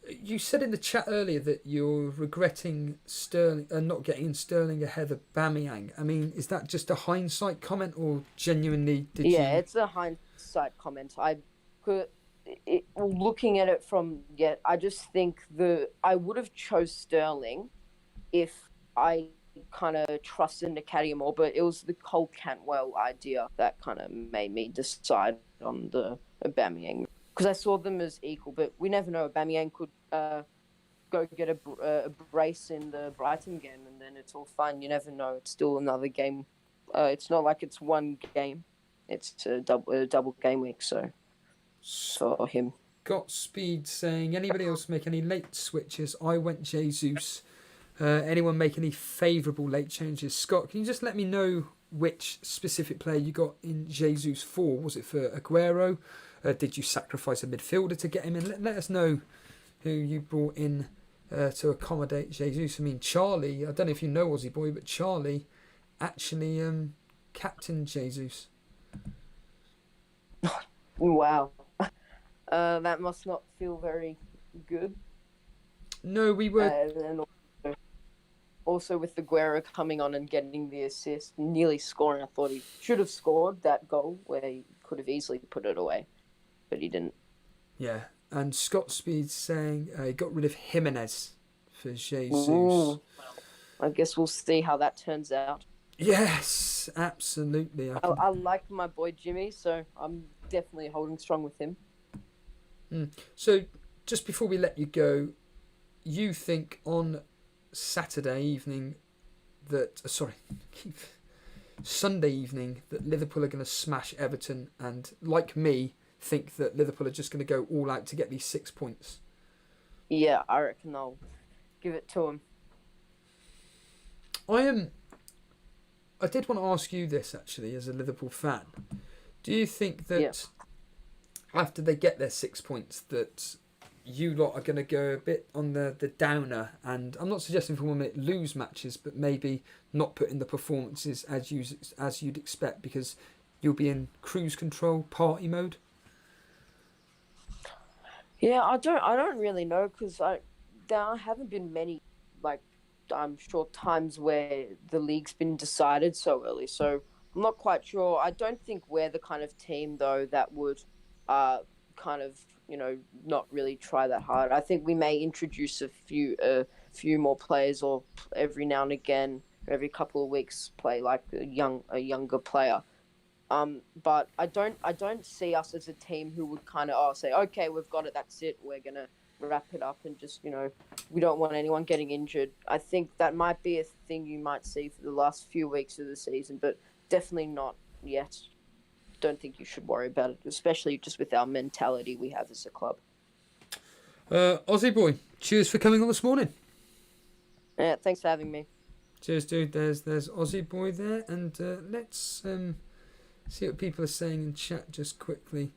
You said in the chat earlier that you're regretting Sterling not getting Sterling ahead of Aubameyang. I mean, is that just a hindsight comment, or genuinely did you? Yeah, it's a hindsight comment. Looking at it from I just think I would have chose Sterling if I kind of trusted Nketiah more, but it was the Cole Cantwell idea that kind of made me decide on the Aubameyang. Because I saw them as equal, but we never know. Aubameyang could go get a brace in the Brighton game, and then it's all fine. You never know. It's still another game. It's not like it's 1 game. It's a double game week, so for him. Godspeed saying, anybody else make any late switches? I went Jesus. Anyone make any favourable late changes? Scott, can you just let me know which specific player you got in Jesus for? Was it for Aguero? Did you sacrifice a midfielder to get him in? Let us know who you brought in to accommodate Jesus. I mean, Charlie, I don't know if you know Aussie Boy, but Charlie actually captained Jesus. Wow. That must not feel very good. No, we were. And also with the Guerra coming on and getting the assist, nearly scoring. I thought he should have scored that goal where he could have easily put it away, but he didn't. Yeah, and Scott Speed's saying he got rid of Jimenez for Jesus. Ooh. I guess we'll see how that turns out. Yes, absolutely. I like my boy Jimmy, so I'm definitely holding strong with him. So, just before we let you go, you think on Saturday evening that Sunday evening that Liverpool are going to smash Everton, and like me, think that Liverpool are just going to go all out to get these 6 points? Yeah, I reckon I'll give it to him. I did want to ask you this actually, as a Liverpool fan. Do you think that after they get their 6 points, that you lot are going to go a bit on the downer? And I'm not suggesting for 1 minute lose matches, but maybe not put in the performances as you'd expect, because you'll be in cruise control, party mode. Yeah, I don't really know, because there haven't been many, I'm sure, times where the league's been decided so early. So I'm not quite sure. I don't think we're the kind of team, though, that would kind of, not really try that hard. I think we may introduce a few more players, or every now and again, every couple of weeks, play like a younger player. But I don't see us as a team who would kind of say, okay, we've got it, that's it, we're gonna wrap it up, and just, we don't want anyone getting injured. I think that might be a thing you might see for the last few weeks of the season, but definitely not yet. Don't think you should worry about it, especially just with our mentality we have as a club. Aussie boy, cheers for coming on this morning. Yeah, thanks for having me. Cheers, dude. There's Aussie boy there, and let's see what people are saying in chat just quickly.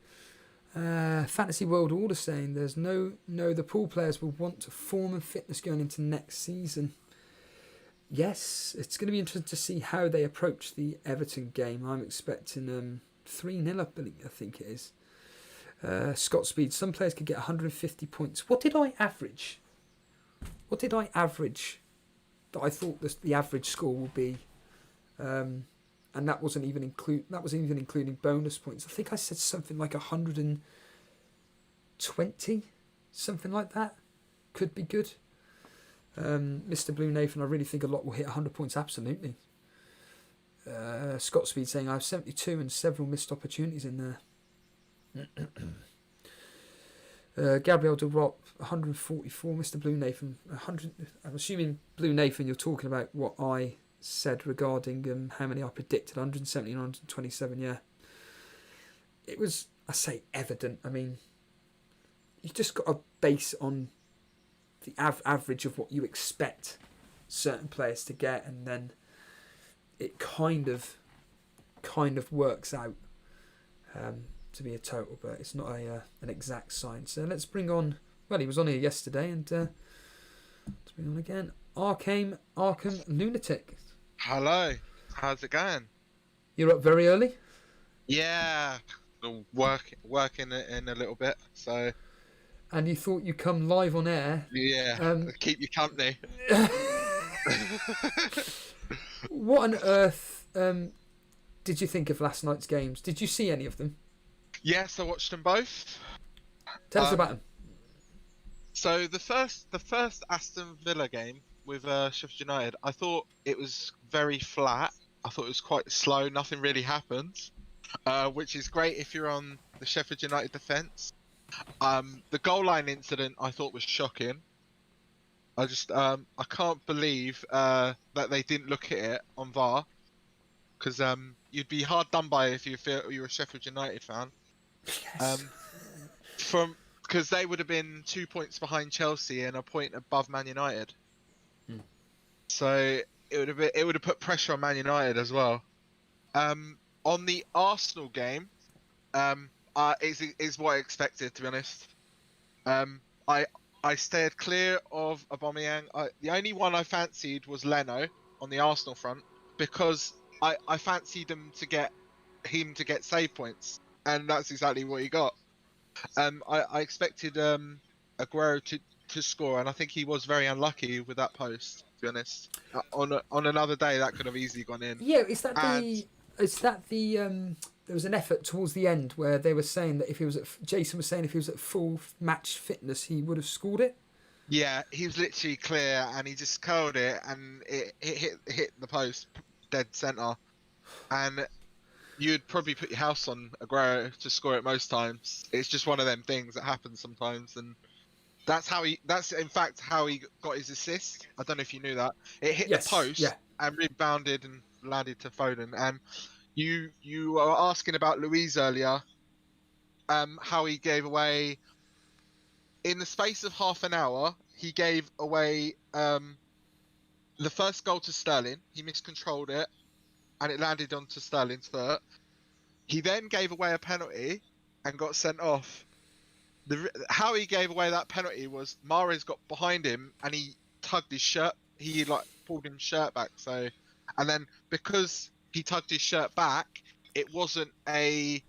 Fantasy World Order saying there's no the pool players will want to form and fitness going into next season. Yes, it's going to be interesting to see how they approach the Everton game. I'm expecting 3-0 up, I think it is. Scott Speed, some players could get 150 points. What did I average? That I thought the average score will be, and that wasn't even including bonus points. I think I said something like 120, something like that. Could be good. Mr. Blue Nathan, I really think a lot will hit 100 points. Absolutely. Scott Speed saying I have 72 and several missed opportunities in there. Gabriel DeRop, 144. Mr. Blue Nathan, 100. I'm assuming Blue Nathan, you're talking about what I said regarding how many I predicted. 170 and 127. Yeah, it was, I say, evident. I mean, you just got to base on the average of what you expect certain players to get, and then it kind of works out to be a total, but it's not an exact science. So let's bring on, well, he was on here yesterday, and let's bring on again Arkham Lunatic. Hello, how's it going? You're up very early? Yeah, working in a little bit, so. And you thought you'd come live on air? Yeah, keep you company. What on earth did you think of last night's games? Did you see any of them? Yes, I watched them both. Tell us about them. So the first Aston Villa game with Sheffield United, I thought it was very flat. I thought it was quite slow. Nothing really happened, which is great if you're on the Sheffield United defence. The goal line incident I thought was shocking. I can't believe that they didn't look at it on VAR, because you'd be hard done by if you're a Sheffield United fan. Yes. Because they would have been 2 points behind Chelsea and a point above Man United. So it would have put pressure on Man United as well. On the Arsenal game, is what I expected, to be honest. I stayed clear of Aubameyang. The only one I fancied was Leno on the Arsenal front, because I fancied him to get save points. and that's exactly what he got. I expected Aguero to score, and I think he was very unlucky with that post. To be honest, on another day that could have easily gone in. Yeah, is that And the? Is that the? There was an effort towards the end where they were saying that if he was at, Jason was saying if he was at full match fitness, he would have scored it. yeah, he was literally clear, and he just curled it, and it hit the post dead centre, and you'd probably put your house on Aguero to score it most times. It's just one of them things that happens sometimes, and that's in fact how he got his assist. I don't know if you knew that. It hit Yes, the post yeah. and rebounded and landed to Foden. And you were asking about Luis earlier, how he gave away in the space of half an hour. He gave away the first goal to Sterling. He miscontrolled it, and it landed onto Sterling's foot. He then gave away a penalty and got sent off. How he gave away that penalty was Mahrez got behind him and he tugged his shirt. He pulled his shirt back. So, and then because he tugged his shirt back, it wasn't a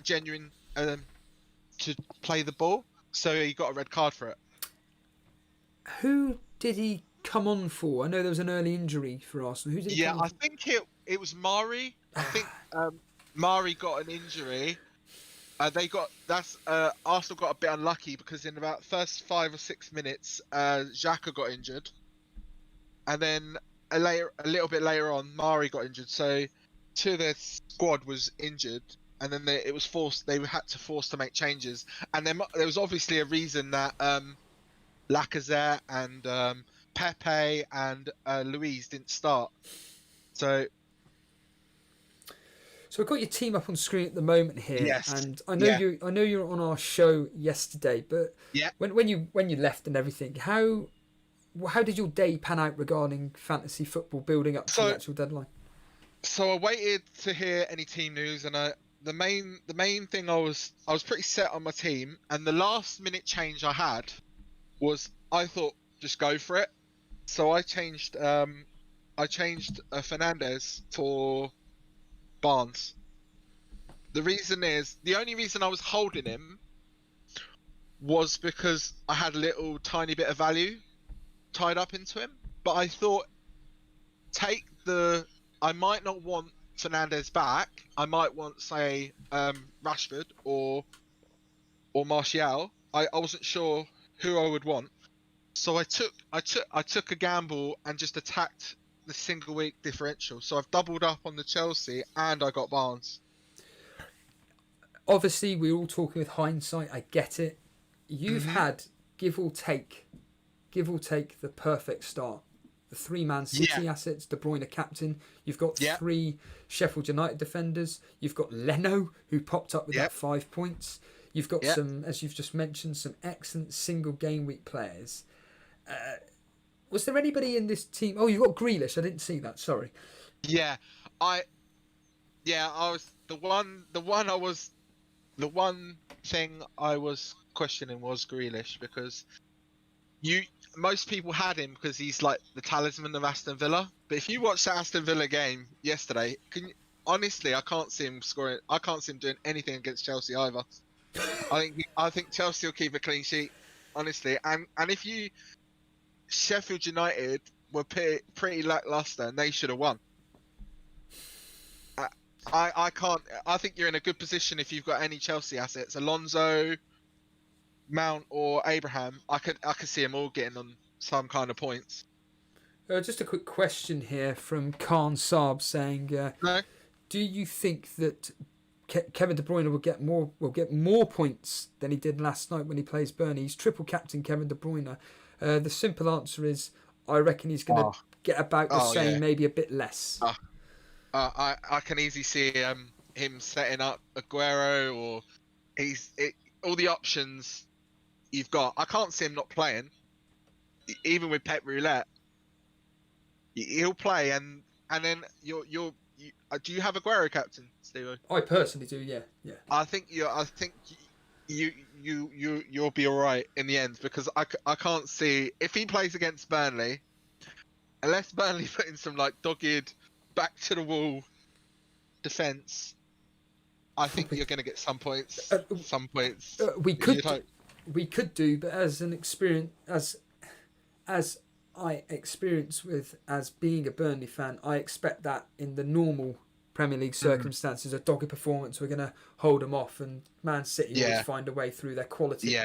genuine to play the ball. So he got a red card for it. Who did he come on for? I know there was an early injury for Arsenal. Who did he come on I for? think it was Mari. I think Mari got an injury. Arsenal got a bit unlucky because in about the first 5 or 6 minutes, Xhaka got injured, and then a little bit later on, Mari got injured. So 2 of their squad was injured, and then they had to force to make changes. And then there was obviously a reason that Lacazette and Pepe and Luis didn't start. So I've got your team up on screen at the moment here, Yes. and I know Yeah. I know you're on our show yesterday, but Yeah. when you left and everything, how did your day pan out regarding fantasy football building up to the actual deadline? So I waited to hear any team news, and the main thing I was pretty set on my team, and the last minute change I had was I thought just go for it. So I changed Fernandez for Barnes. The only reason I was holding him was because I had a little tiny bit of value tied up into him. But I thought, I might not want Fernandez back. I might want, say, Rashford or Martial. I wasn't sure who I would want, so I took a gamble and just attacked the single week differential. So I've doubled up on the Chelsea and I got Barnes. Obviously, we're all talking with hindsight. I get it. You've had give or take the perfect start. The 3-man City assets, De Bruyne captain. You've got 3 Sheffield United defenders. You've got Leno, who popped up with that 5 points. You've got some, as you've just mentioned, some excellent single game week players. Was there anybody in this team? Oh, you've got Grealish. I didn't see that. Sorry. I was the one thing I was questioning was Grealish, because most people had him because he's like the talisman of Aston Villa. But if you watch the Aston Villa game yesterday, honestly, I can't see him scoring. I can't see him doing anything against Chelsea either. I think Chelsea will keep a clean sheet, honestly. And if Sheffield United were pretty lackluster and they should have won. I can't. I think you're in a good position if you've got any Chelsea assets, Alonso, Mount, or Abraham. I could see them all getting on some kind of points. Just a quick question here from Khan Saab saying, No. do you think that Kevin De Bruyne will get more points than he did last night when he plays Burnley? He's triple captain Kevin De Bruyne. The simple answer is I reckon he's going to get about the same, maybe a bit less. I can easily see him setting up Aguero, or all the options you've got. I can't see him not playing, even with Pep Roulette. He'll play, and then do you have Aguero captain, Steve? I personally do, yeah. I think you'll be all right in the end, because I can't see if he plays against Burnley, unless Burnley put in some dogged back to the wall defence. I think you're going to get some points. Some points. We You'd hope. could do, but as an experience, as I experience with as being a Burnley fan, I expect that in the normal Premier League circumstances, a dogged performance, we're going to hold them off, and Man City always find a way through. Their quality,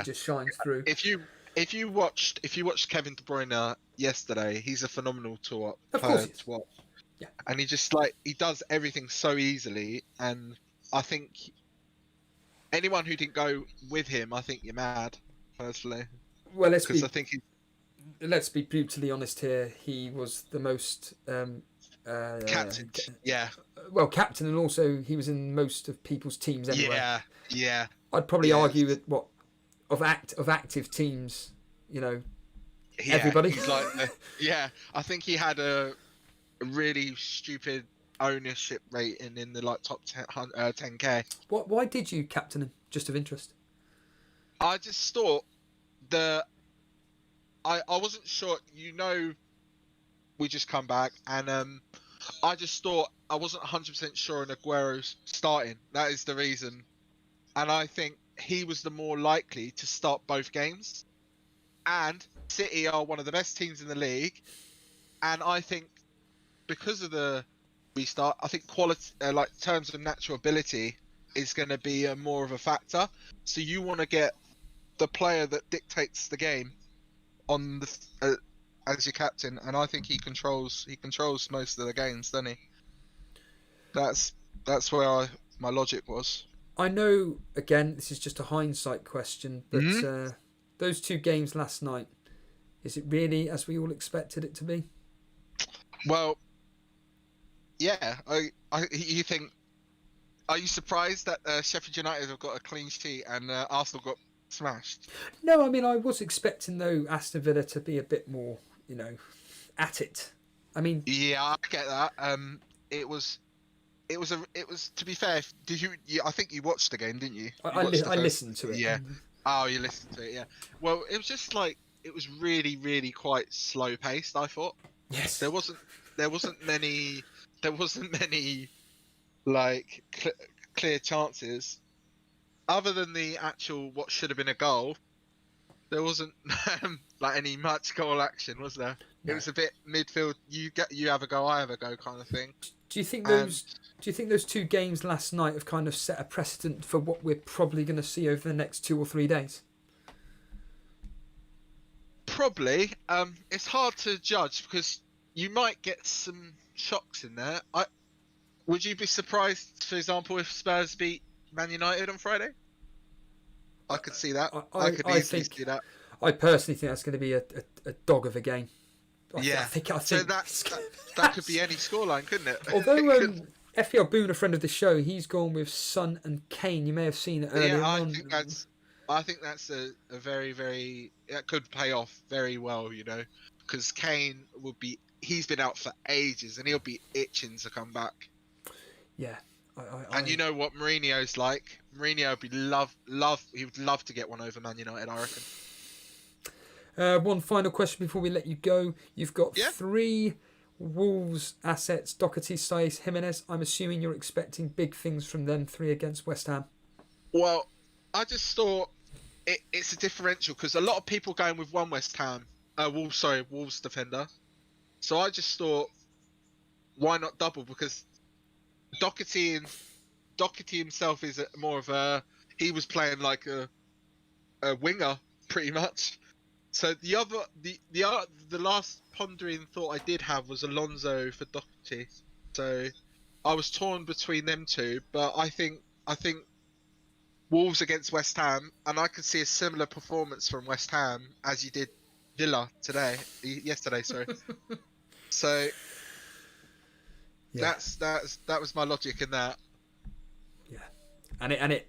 just shines through. If you watched Kevin De Bruyne yesterday, he's a phenomenal player to watch. Yeah, and he just he does everything so easily, and I think anyone who didn't go with him, I think you're mad, personally. Well, let's be brutally honest here. He was the most captain. Well, captain, and also he was in most of people's teams anyway. Yeah. I'd probably argue that of active teams, everybody. He's I think he had a really stupid ownership rating in the top 10k. Why did you captain him? Just of interest. I just thought I wasn't sure. We just come back, and I just thought I wasn't 100% sure on Aguero's starting. That is the reason, and I think he was the more likely to start both games. And City are one of the best teams in the league, and I think because of the restart, I think quality, terms of natural ability, is going to be more of a factor. So you want to get the player that dictates the game on the as your captain, and I think he controls most of the games, doesn't he? That's where my logic was. I know, again, this is just a hindsight question, but those two games last night, is it really as we all expected it to be? Well, yeah. You think? Are you surprised that Sheffield United have got a clean sheet and Arsenal got smashed? No, I mean, I was expecting though Aston Villa to be a bit more, at it. I mean, yeah, I get that. It was. To be fair, did you? I think you watched the game, didn't you? I listened to it. Yeah. Oh, you listened to it. Yeah. Well, it was just it was really, really quite slow paced. I thought. Yes. There wasn't many clear chances, other than the actual what should have been a goal. There wasn't any much goal action, was there? No. It was a bit midfield. You have a go, I have a go kind of thing. Do you think those two games last night have kind of set a precedent for what we're probably going to see over the next 2 or 3 days? Probably. It's hard to judge because you might get some shocks in there. Would you be surprised, for example, if Spurs beat Man United on Friday? I could see that. I could easily see that. I personally think that's going to be a dog of a game. I think so that could be any scoreline, couldn't it? Although FPL Boone, a friend of the show, he's gone with Son and Kane. You may have seen it earlier on. I think that's a very, very... That could pay off very well, because Kane he's been out for ages and he'll be itching to come back. Yeah. And you know what Mourinho's like? Mourinho would he would love to get one over Man United, I reckon. One final question before we let you go. You've got 3 Wolves assets, Doherty, Saiz, Jimenez. I'm assuming you're expecting big things from them 3 against West Ham. Well, I just thought it's a differential because a lot of people going with one West Ham, Wolves defender. So I just thought, why not double? Because Doherty himself is more of he was playing like a winger pretty much. So the last pondering thought I did have was Alonso for Doherty. So I was torn between them two, but I think Wolves against West Ham, and I could see a similar performance from West Ham as you did Villa yesterday. Sorry. So that was my logic in that. Yeah, and it.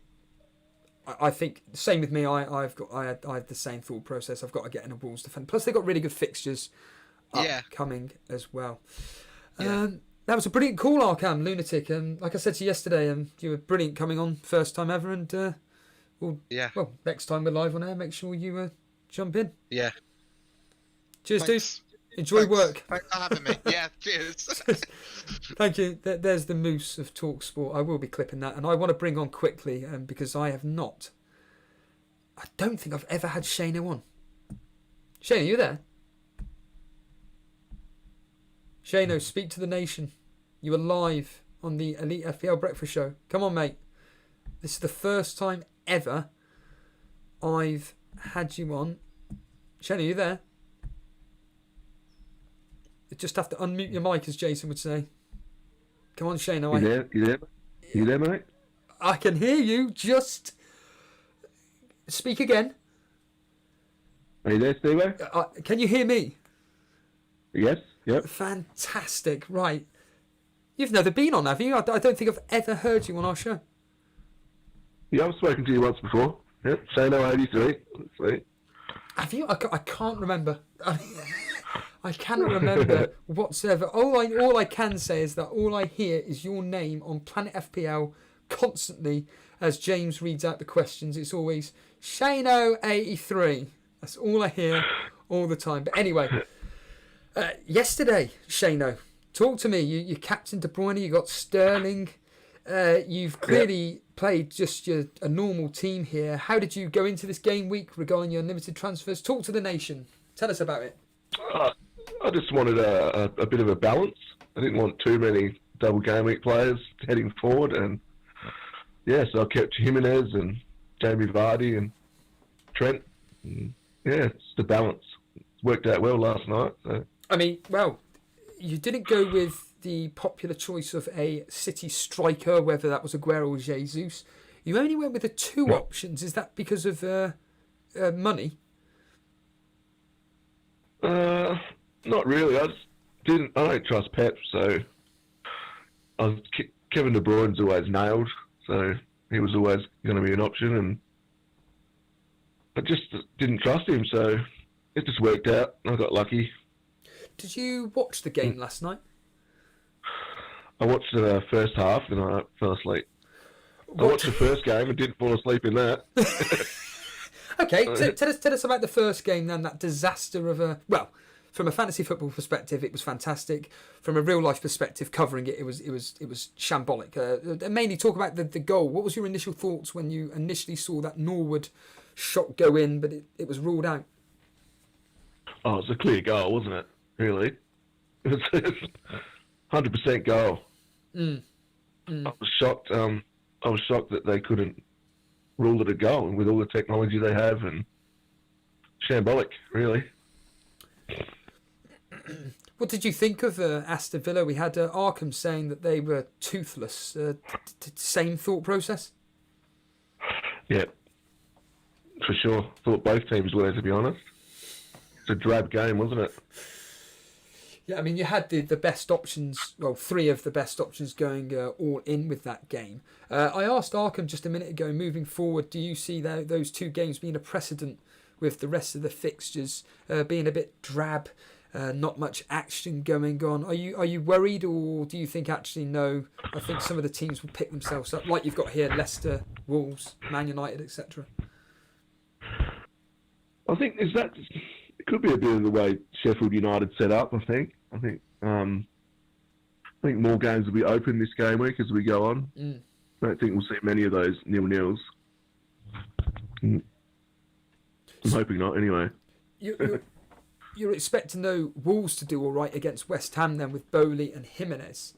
I think same with me. I had the same thought process. I've got to get in a Wolves defender. Plus they've got really good fixtures coming as well. Yeah. That was a brilliant call, Arkham Lunatic. Like I said to you yesterday, you were brilliant coming on, first time ever. And well, next time we're live on air, make sure you jump in. Yeah. Cheers, dude. Enjoy work. Thanks for having me. Yeah, cheers. Thank you. There's the moose of Talk Sport. I will be clipping that, and I want to bring on quickly because I don't think I've ever had Shano on. Shano, you there? Shano, speak to the nation. You are live on the Elite FPL Breakfast Show. Come on, mate. This is the first time ever I've had you on. Shano, you there? You just have to unmute your mic, as Jason would say. Come on, Shano. You there, mate? I can hear you. Just speak again. Are you there, Steve? Can you hear me? Yes. Yep. Fantastic. Right. You've never been on, have you? I don't think I've ever heard you on our show. Yeah, I've spoken to you once before. Yep. Shano 83. Sweet. Have you? I can't remember. I cannot remember whatsoever. All I can say is that all I hear is your name on Planet FPL constantly as James reads out the questions. It's always Shano83. That's all I hear all the time. But anyway, yesterday, Shano, talk to me. You captain De Bruyne, you got Sterling. You've clearly played just a normal team here. How did you go into this game week regarding your unlimited transfers? Talk to the nation. Tell us about it. I just wanted a bit of a balance. I didn't want too many double game week players heading forward, and so I kept Jimenez and Jamie Vardy and Trent. And, it's the balance. It worked out well last night. So. I mean, well, you didn't go with the popular choice of a City striker, whether that was Aguero or Jesus. You only went with the two options. Is that because of money? Not really. I don't trust Pep, so Kevin De Bruyne's always nailed, so he was always going to be an option, and I just didn't trust him, so it just worked out. I got lucky. Did you watch the game last night? I watched the first half and I fell asleep. I watched the first game and didn't fall asleep in that. Okay, tell us about the first game then. That disaster of from a fantasy football perspective, it was fantastic. From a real life perspective, covering it, it was shambolic. Mainly talk about the goal. What was your initial thoughts when you initially saw that Norwood shot go in, but it was ruled out? Oh, it was a clear goal, wasn't it? Really, it was 100% goal. I was shocked. I was shocked that they couldn't rule it a goal, and with all the technology they have, and shambolic, really. What did you think of Aston Villa? We had Arkham saying that they were toothless. Same thought process? Yeah, for sure. Thought both teams were, to be honest. It's a drab game, wasn't it? Yeah, I mean, you had the best options, well, three of the best options going all in with that game. I asked Arkham just a minute ago, moving forward, do you see those two games being a precedent with the rest of the fixtures being a bit drab, not much action going on? Are you worried, or do you think actually no, I think some of the teams will pick themselves up, like you've got here, Leicester, Wolves, Man United, etc.? I think it could be a bit of the way Sheffield United set up. I think more games will be open this game week as we go on. I don't think we'll see many of those 0-0s. I'm hoping not, anyway. You're expecting Wolves to do all right against West Ham then, with Bowley and Jimenez?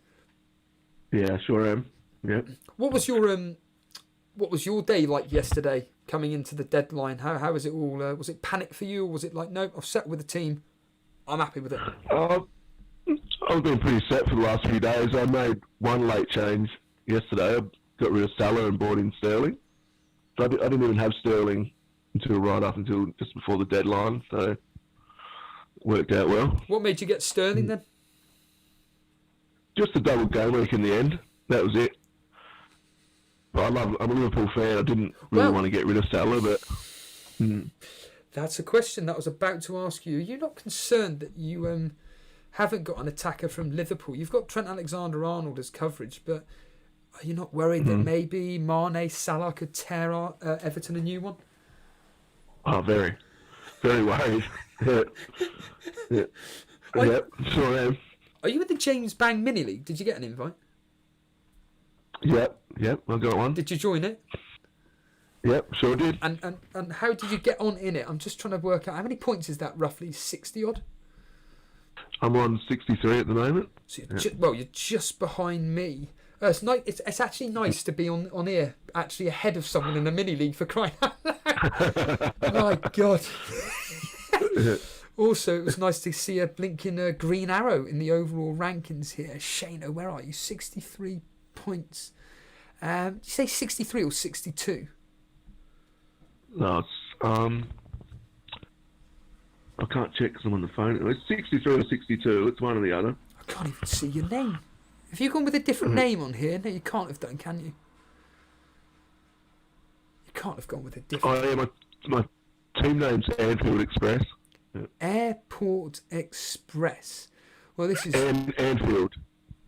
Yeah, sure am. Yeah. What was your day like yesterday, coming into the deadline? How was it all? Was it panic for you, or was it like, no, I've set with the team, I'm happy with it? I've been pretty set for the last few days. I made one late change yesterday. I got rid of Salah and brought in Sterling. So I didn't even have Sterling until just before the deadline, so it worked out well. What made you get Sterling then? Just a double game week in the end. That was it. But I'm a Liverpool fan. I didn't really want to get rid of Salah, but... That's a question that I was about to ask you. Are you not concerned that you haven't got an attacker from Liverpool? You've got Trent Alexander-Arnold as coverage, but are you not worried that maybe Mane, Salah could tear Everton a new one? Oh, very, very worried. Yeah. Yep, sure am. Are you in the James Bang Mini League? Did you get an invite? Yep, I got one. Did you join it? Yep, sure did. And how did you get on in it? I'm just trying to work out, how many points is that roughly? 60 odd? I'm on 63 at the moment. So you're just behind me. It's nice. It's actually nice to be on here, actually ahead of someone in a mini league, for crying out loud. My God. Also, it was nice to see a blinking green arrow in the overall rankings here. Shano, where are you? 63 points. Did you say 63 or 62? No, it's, I can't check because I'm on the phone. It's 63 or 62. It's one or the other. I can't even see your name. Have you gone with a different name on here? No, you can't have done, can you? You can't have gone with a different... Oh, yeah, my team name's Anfield Express. Yeah. Airport Express. Well, this is... Anfield.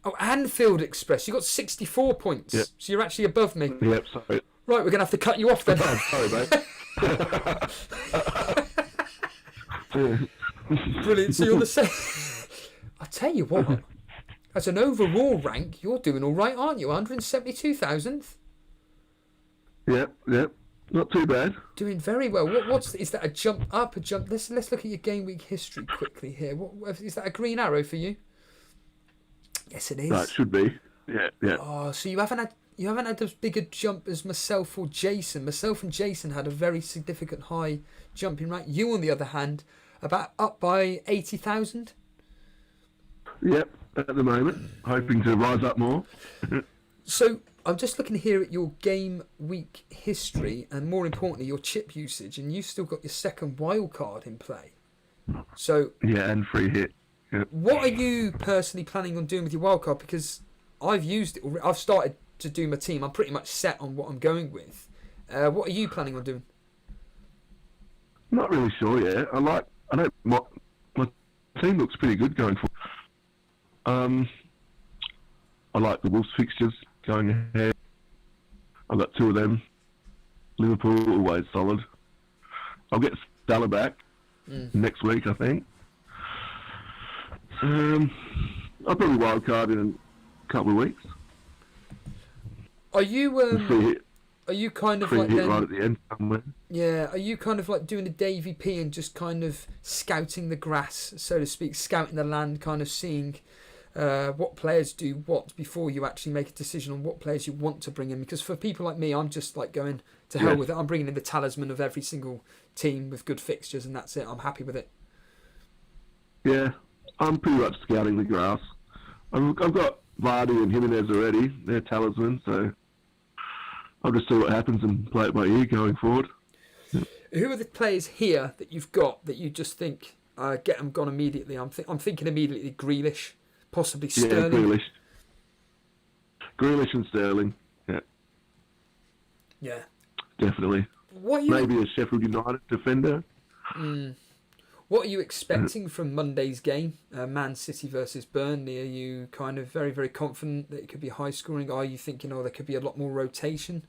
Oh, Anfield Express. You got 64 points. Yep. So you're actually above me. Yep, sorry. Right, we're going to have to cut you off then. Oh, sorry, mate. Brilliant. So you're the same... I'll tell you what. As an overall rank, you're doing all right, aren't you? 172,000th. Yep. Not too bad. Doing very well. Is that a jump up, a jump? Let's look at your game week history quickly here. What is that, a green arrow for you? Yes, it is. No, it should be. Yeah. Oh, so you haven't had as big a jump as myself or Jason. Myself and Jason had a very significant high jumping rank. You, on the other hand, about up by 80,000. Yep. At the moment, hoping to rise up more. So I'm just looking here at your game week history and, more importantly, your chip usage, and you've still got your second wildcard in play. So yeah, and free hit. Yep. What are you personally planning on doing with your wildcard? Because I've used it. I've started to do my team. I'm pretty much set on what I'm going with. What are you planning on doing? Not really sure yet. My team looks pretty good going forward. I like the Wolves fixtures going ahead. I've got two of them. Liverpool, always solid. I'll get Salah back next week, I think. I'll probably wildcard in a couple of weeks. Are you are you kind of like then, right at the end somewhere? Yeah, are you kind of like doing a Davy P and just kind of scouting the grass, so to speak, scouting the land, kind of seeing what players do what before you actually make a decision on what players you want to bring in? Because for people like me, I'm just like going to hell with it. I'm bringing in the talisman of every single team with good fixtures, and that's it. I'm happy with it. Yeah, I'm pretty much scouting the grass. I've got Vardy and Jimenez already. They're talisman, so I'll just see what happens and play it by ear going forward. Who are the players here that you've got that you just think get them gone immediately? I'm thinking immediately Grealish, possibly Sterling. Yeah, Grealish and Sterling. Yeah, definitely. Maybe a Sheffield United defender. What are you expecting from Monday's game, Man City versus Burnley? Are you kind of very, very confident that it could be high scoring? Are you thinking, there could be a lot more rotation?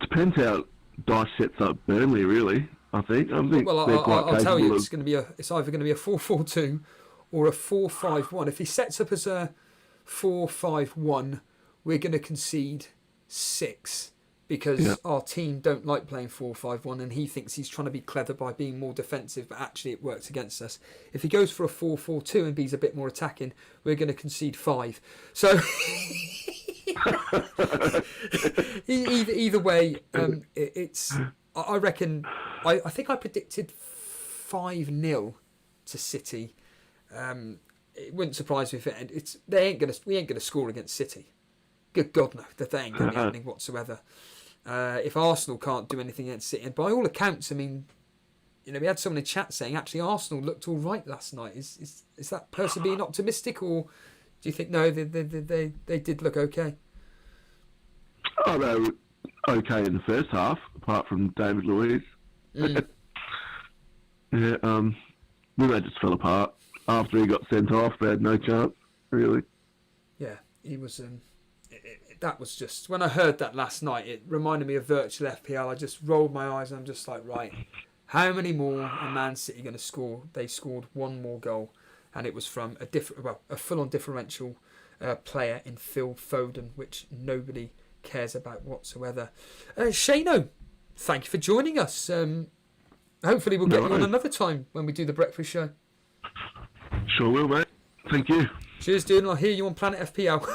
Depends how Dice sets up Burnley, really. I think. Well, I'll tell you, it's either going to be a 4-4-2 or a 4-5-1. If he sets up as a 4-5-1, we're going to concede 6. Because our team don't like playing 4-5-1, and he thinks he's trying to be clever by being more defensive, but actually it works against us. If he goes for a 4-4-2 and B's a bit more attacking, we're going to concede 5. So either way, I reckon. I think I predicted 5-0 to City. It wouldn't surprise me if we ain't going to score against City. Good God, no, that ain't going to be happening whatsoever. If Arsenal can't do anything against City, and by all accounts, I mean, we had someone in chat saying actually Arsenal looked all right last night. Is that person being optimistic, or do you think no, they did look okay? Oh, they were okay in the first half, apart from David Luiz. Then they just fell apart after he got sent off. They had no chance, really. Yeah, he was. That was just, when I heard that last night, it reminded me of virtual FPL. I just rolled my eyes and I'm just like, right, How many more are Man City going to score? They scored one more goal, and it was from a full-on differential player in Phil Foden, which nobody cares about whatsoever. Shano, thank you for joining us. Hopefully we'll get you on another time when we do the breakfast show. Sure will, mate. Thank you. Cheers, dude. And I'll hear you on Planet FPL.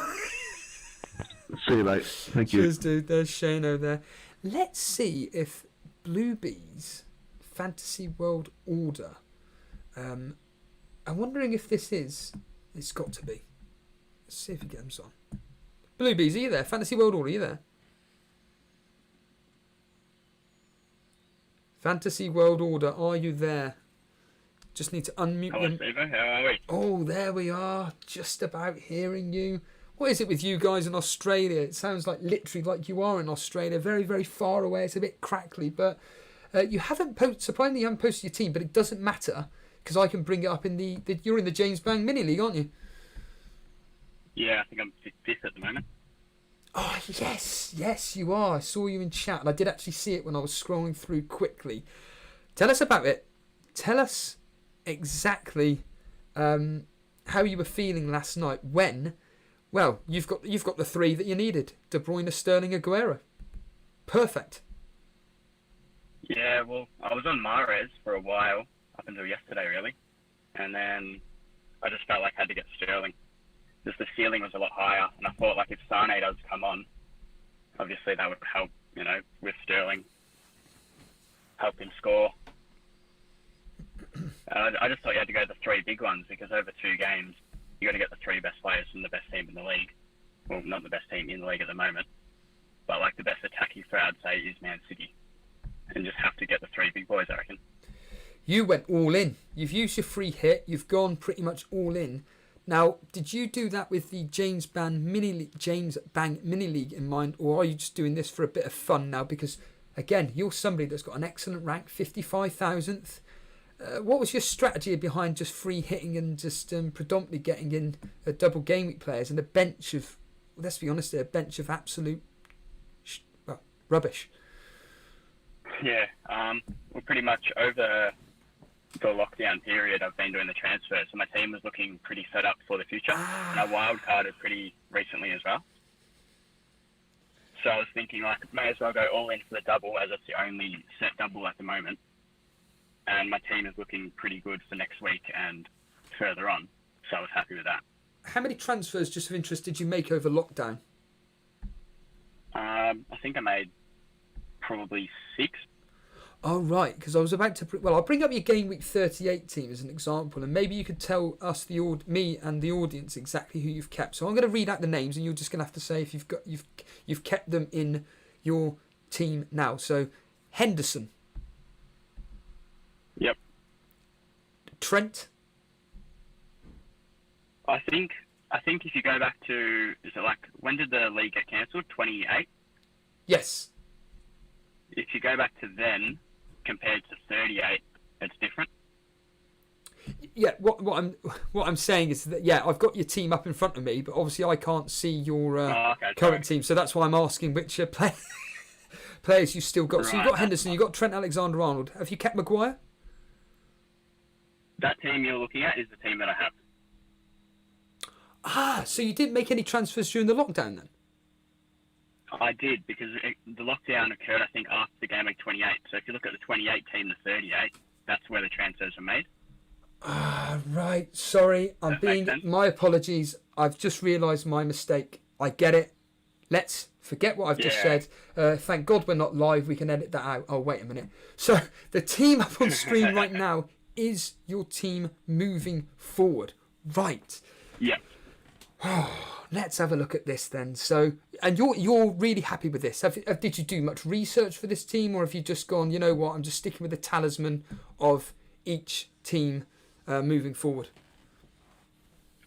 See you, mate. Thank you. Cheers, dude. There's Shano there. Let's see if Bluebee's Fantasy World Order. I'm wondering if this is. It's got to be. Let's see if he gets on. Bluebees, are you there? Fantasy World Order, are you there? Fantasy World Order, are you there? Just need to unmute them. Hello, how are we? Oh, there we are. Just about hearing you. What is it with you guys in Australia? It sounds like literally like you are in Australia. Very, very far away. It's a bit crackly, but you haven't surprisingly you haven't posted your team, but it doesn't matter because I can bring it up in the you're in the James Bang Mini League, aren't you? Yeah, I think I'm fifth at the moment. Oh, yes, you are. I saw you in chat, and I did actually see it when I was scrolling through quickly. Tell us about it. Tell us exactly how you were feeling last night when, well, you've got the three that you needed. De Bruyne, Sterling, Aguero. Perfect. Yeah, well, I was on Mahrez for a while, up until yesterday, really. And then I just felt like I had to get Sterling. Just the ceiling was a lot higher, and I thought, like, if Sane does come on, obviously that would help, with Sterling, help him score. I just thought you had to go the three big ones, because over 2 games, you got to get the 3 best players from the best team in the league. Well, not the best team in the league at the moment, but, like, the best attacking threat, I'd say, is Man City. And just have to get the 3 big boys, I reckon. You went all in. You've used your free hit. You've gone pretty much all in. Now, did you do that with the James Bang Mini League in mind, or are you just doing this for a bit of fun now? Because, again, you're somebody that's got an excellent rank, 55,000th. What was your strategy behind just free hitting and just predominantly getting in double game week players and a bench of, let's be honest, a bench of absolute rubbish? Yeah, well, pretty much over the lockdown period, I've been doing the transfers, so my team was looking pretty set up for the future. And I wildcarded pretty recently as well. So I was thinking, like, may as well go all in for the double, as it's the only set double at the moment. And my team is looking pretty good for next week and further on, so I was happy with that. How many transfers, just of interest, did you make over lockdown? I think I made probably 6. Oh, right, because I was about to... Well, I'll bring up your Gameweek 38 team as an example, and maybe you could tell us, me and the audience, exactly who you've kept. So I'm going to read out the names, and you're just going to have to say if you've kept them in your team now. So, Henderson. Yep. Trent. I think if you go back to... Is it like... When did the league get cancelled? 28? Yes. If you go back to then, compared to 38, it's different. Yeah, what I'm saying is that, yeah, I've got your team up in front of me, but obviously I can't see your current team, so that's why I'm asking which players you've still got. Right. So you've got Henderson, you've got Trent Alexander-Arnold. Have you kept Maguire? That team you're looking at is the team that I have. Ah, so you didn't make any transfers during the lockdown then? I did, because the lockdown occurred, I think, after the game week 28. So if you look at the 28 team, the 38, that's where the transfers are made. Ah, right. Sorry, my apologies. I've just realised my mistake. I get it. Let's forget what I've just said. Thank God we're not live. We can edit that out. Oh, wait a minute. So the team up on screen right now is your team moving forward. Right. Yeah. Let's have a look at this then. So, and you're really happy with this. Did you do much research for this team, or have you just gone, you know what, I'm just sticking with the talisman of each team moving forward?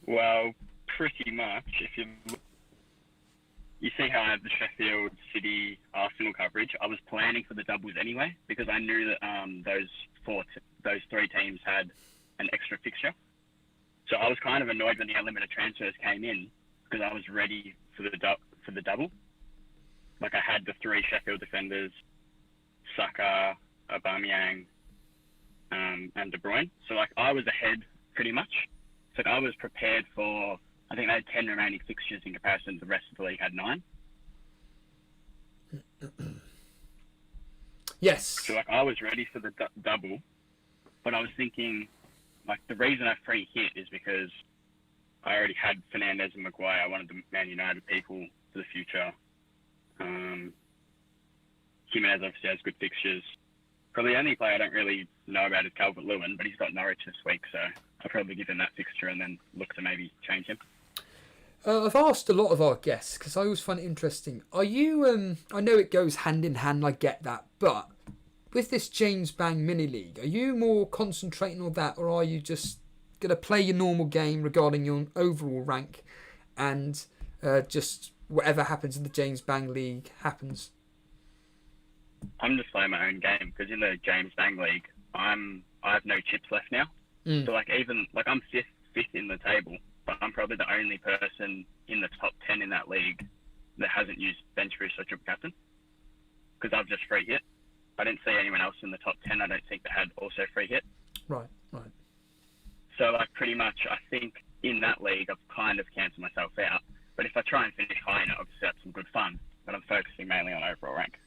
Well, pretty much. If you see how I have the Sheffield, City, Arsenal coverage, I was planning for the doubles anyway, because I knew that those 3 teams had an extra fixture. So I was kind of annoyed when the unlimited transfers came in, because I was ready for the double. Like, I had the 3 Sheffield defenders, Saka, Aubameyang, and De Bruyne. So like I was ahead pretty much. So I was prepared for. I think they had 10 remaining fixtures in comparison to the rest of the league had 9. Yes. So like I was ready for the double, but I was thinking, like the reason I free hit is because I already had Fernandes and Maguire. I wanted the Man United people for the future. Jimenez obviously has good fixtures. Probably the only player I don't really know about is Calvert-Lewin, but he's got Norwich this week, so I'll probably give him that fixture and then look to maybe change him. I've asked a lot of our guests because I always find it interesting. Are you? I know it goes hand in hand. I get that, but with this James Bang mini league, are you more concentrating on that, or are you just going to play your normal game regarding your overall rank, and just whatever happens in the James Bang league happens? I'm just playing my own game because in the James Bang league, I have no chips left now. So like even like I'm fifth in the table, but I'm probably the only person in the top 10 in that league that hasn't used bench boost or triple captain because I've just free hit. I didn't see anyone else in the top 10. I don't think that had also free hit. Right. So like pretty much, I think in that league I've kind of cancelled myself out. But if I try and finish high enough, obviously that's some good fun. But I'm focusing mainly on overall rank.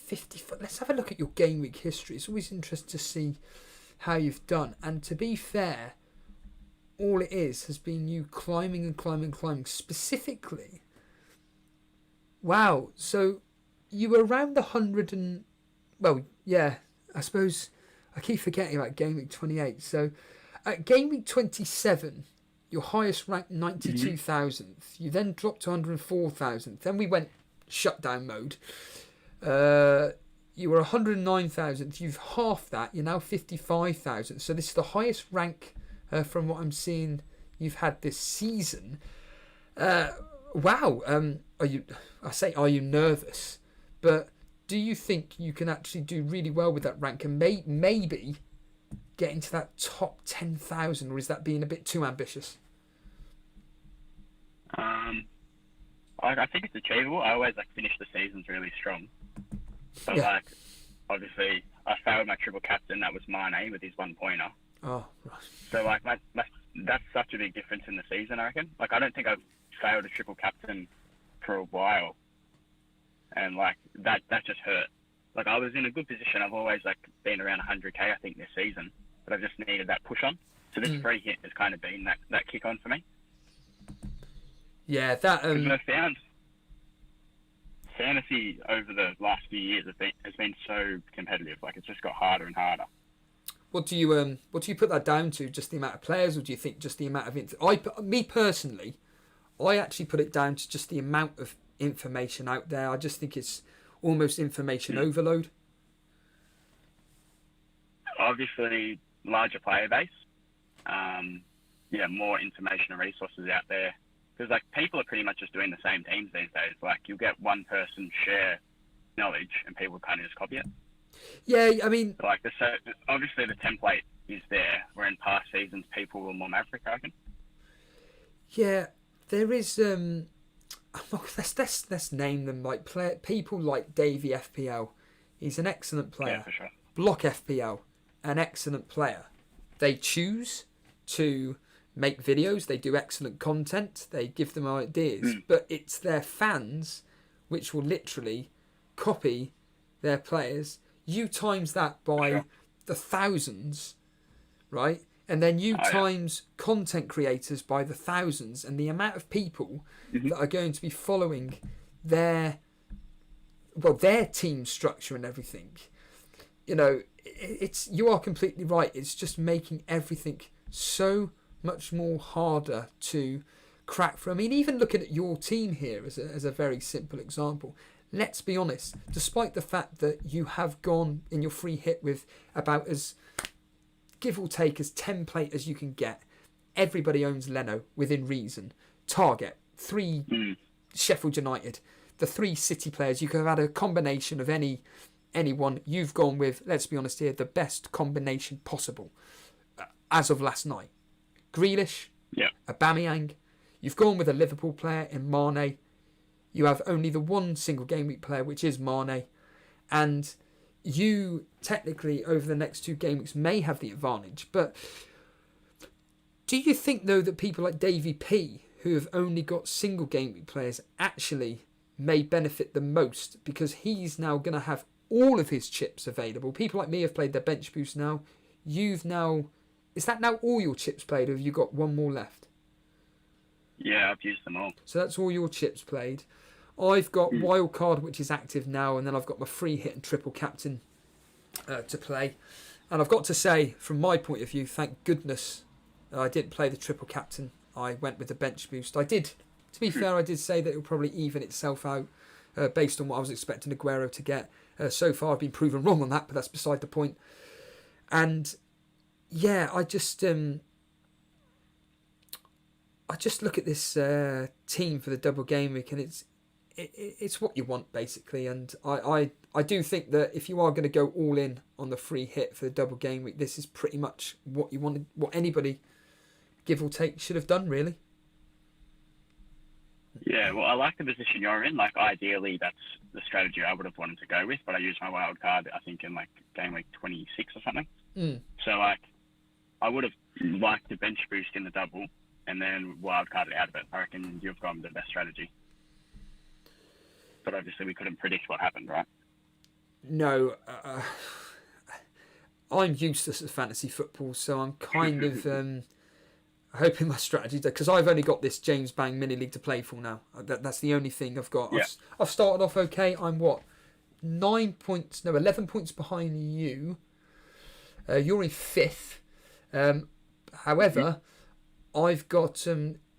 50. Let's have a look at your game week history. It's always interesting to see how you've done. And to be fair, all it has been you climbing and climbing and climbing. Specifically, wow. So you were around the 100 and well, yeah. I suppose I keep forgetting about game week 28. So at game week 27, your highest ranked 92,000th. You then dropped to 104,000th. Then we went shutdown mode. You were 109,000th. You've halved that. You're now 55,000. So this is the highest rank from what I'm seeing you've had this season. Wow. Are you nervous? But do you think you can actually do really well with that rank and maybe get into that top 10,000, or is that being a bit too ambitious? I think it's achievable. I always finish the seasons really strong. But obviously, I failed my triple captain. That was Mane with his 1-pointer. Oh, right. So that's such a big difference in the season, I reckon. I don't think I've failed a triple captain for a while, and that just hurt. I was in a good position. I've always been around 100k, I think, this season, but I just needed that push on. So this free hit has kind of been that kick on for me. Yeah, that. I found fantasy over the last few years has been so competitive. It's just got harder and harder. What do you put that down to? Just the amount of players, or do you think just the amount of me personally, I actually put it down to just the amount of information out there. I just think it's almost information overload. Obviously, larger player base. More information and resources out there. Because people are pretty much just doing the same teams these days. You'll get one person share knowledge and people kind of just copy it. Yeah, I mean... obviously the template is there, where in past seasons people were more maverick, I reckon. Yeah, there is... Let's name them. People like Davey FPL. He's an excellent player. Yeah, for sure. Block FPL, an excellent player. They choose to make videos. They do excellent content. They give them ideas. But it's their fans which will literally copy their players. You times that by the thousands, right? And then you times content creators by the thousands, and the amount of people that are going to be following their team structure and everything. You are completely right. It's just making everything so much more harder to crack for. I mean, even looking at your team here as a very simple example, let's be honest, despite the fact that you have gone in your free hit with about as give or take as template as you can get, everybody owns Leno within reason. Target, 3 Sheffield United, the 3 City players. You could have had a combination of anyone. You've gone with, let's be honest here, the best combination possible as of last night. Grealish, Aubameyang. You've gone with a Liverpool player in Mane. You have only the one single game week player, which is Mane. And you technically over the next 2 game weeks may have the advantage. But do you think though that people like Davey P, who have only got single game week players, actually may benefit the most because he's now going to have all of his chips available? People like me have played their bench boost now. Is that now all your chips played, or have you got one more left? Yeah, I've used them all. So that's all your chips played. I've got Wildcard, which is active now, and then I've got my free hit and triple captain to play. And I've got to say, from my point of view, thank goodness I didn't play the triple captain. I went with the bench boost. To be fair, I did say that it will probably even itself out based on what I was expecting Aguero to get. So far, I've been proven wrong on that, but that's beside the point. And yeah, I just look at this team for the double game week, and it's what you want basically. And I do think that if you are going to go all in on the free hit for the double game week, this is pretty much what you wanted, what anybody, give or take, should have done really. Yeah, well, I like the position you're in. Like, ideally, that's the strategy I would have wanted to go with, but I used my wild card, I think, in, like, game week 26 or something. So, like, I would have liked to bench boost in the double and then wild card it out of it. I reckon you've gone the best strategy. But obviously, we couldn't predict what happened, right? No. I'm useless at fantasy football, so I'm kind of... hoping my strategy, because I've only got this James Bang mini league to play for now. That's the only thing I've got. Yeah. I've started off okay. I'm 11 points behind you. You're in 5th. However, I've got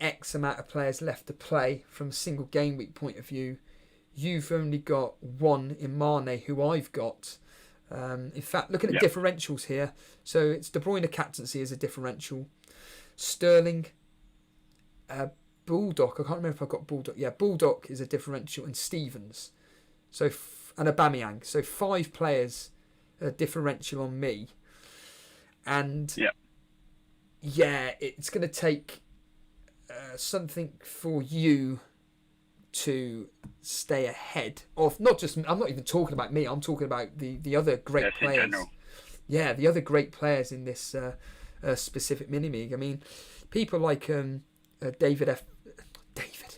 X amount of players left to play from a single game week point of view. You've only got 1 in Mane, who I've got. In fact, looking at differentials here, so it's De Bruyne captaincy as a differential. Sterling, Bulldog. I can't remember if I've got Bulldog. Yeah, Bulldog is a differential, and Stevens. And Aubameyang. So 5 players differential on me. And yeah, it's going to take something for you to stay ahead of not just. I'm not even talking about me. I'm talking about the other great players. Yeah, the other great players in this. Specific mini league. I mean, people like David.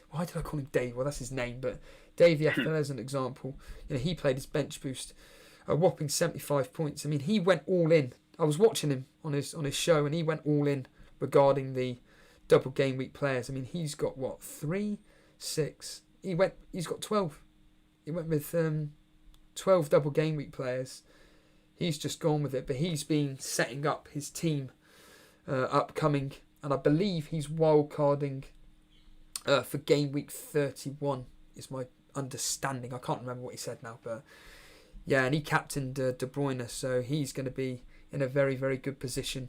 Why did I call him Dave? Well, that's his name, but Davey FPL as an example. He played his bench boost, a whopping 75 points. I mean, he went all in. I was watching him on his show, and he went all in regarding the double game week players. I mean, he's got 3, 6. He's got 12. He went with 12 double game week players. He's just gone with it, but he's been setting up his team. Upcoming, and I believe he's wildcarding for game week 31 is my understanding. I can't remember what he said now, but yeah, and he captained De Bruyne, so he's going to be in a very, very good position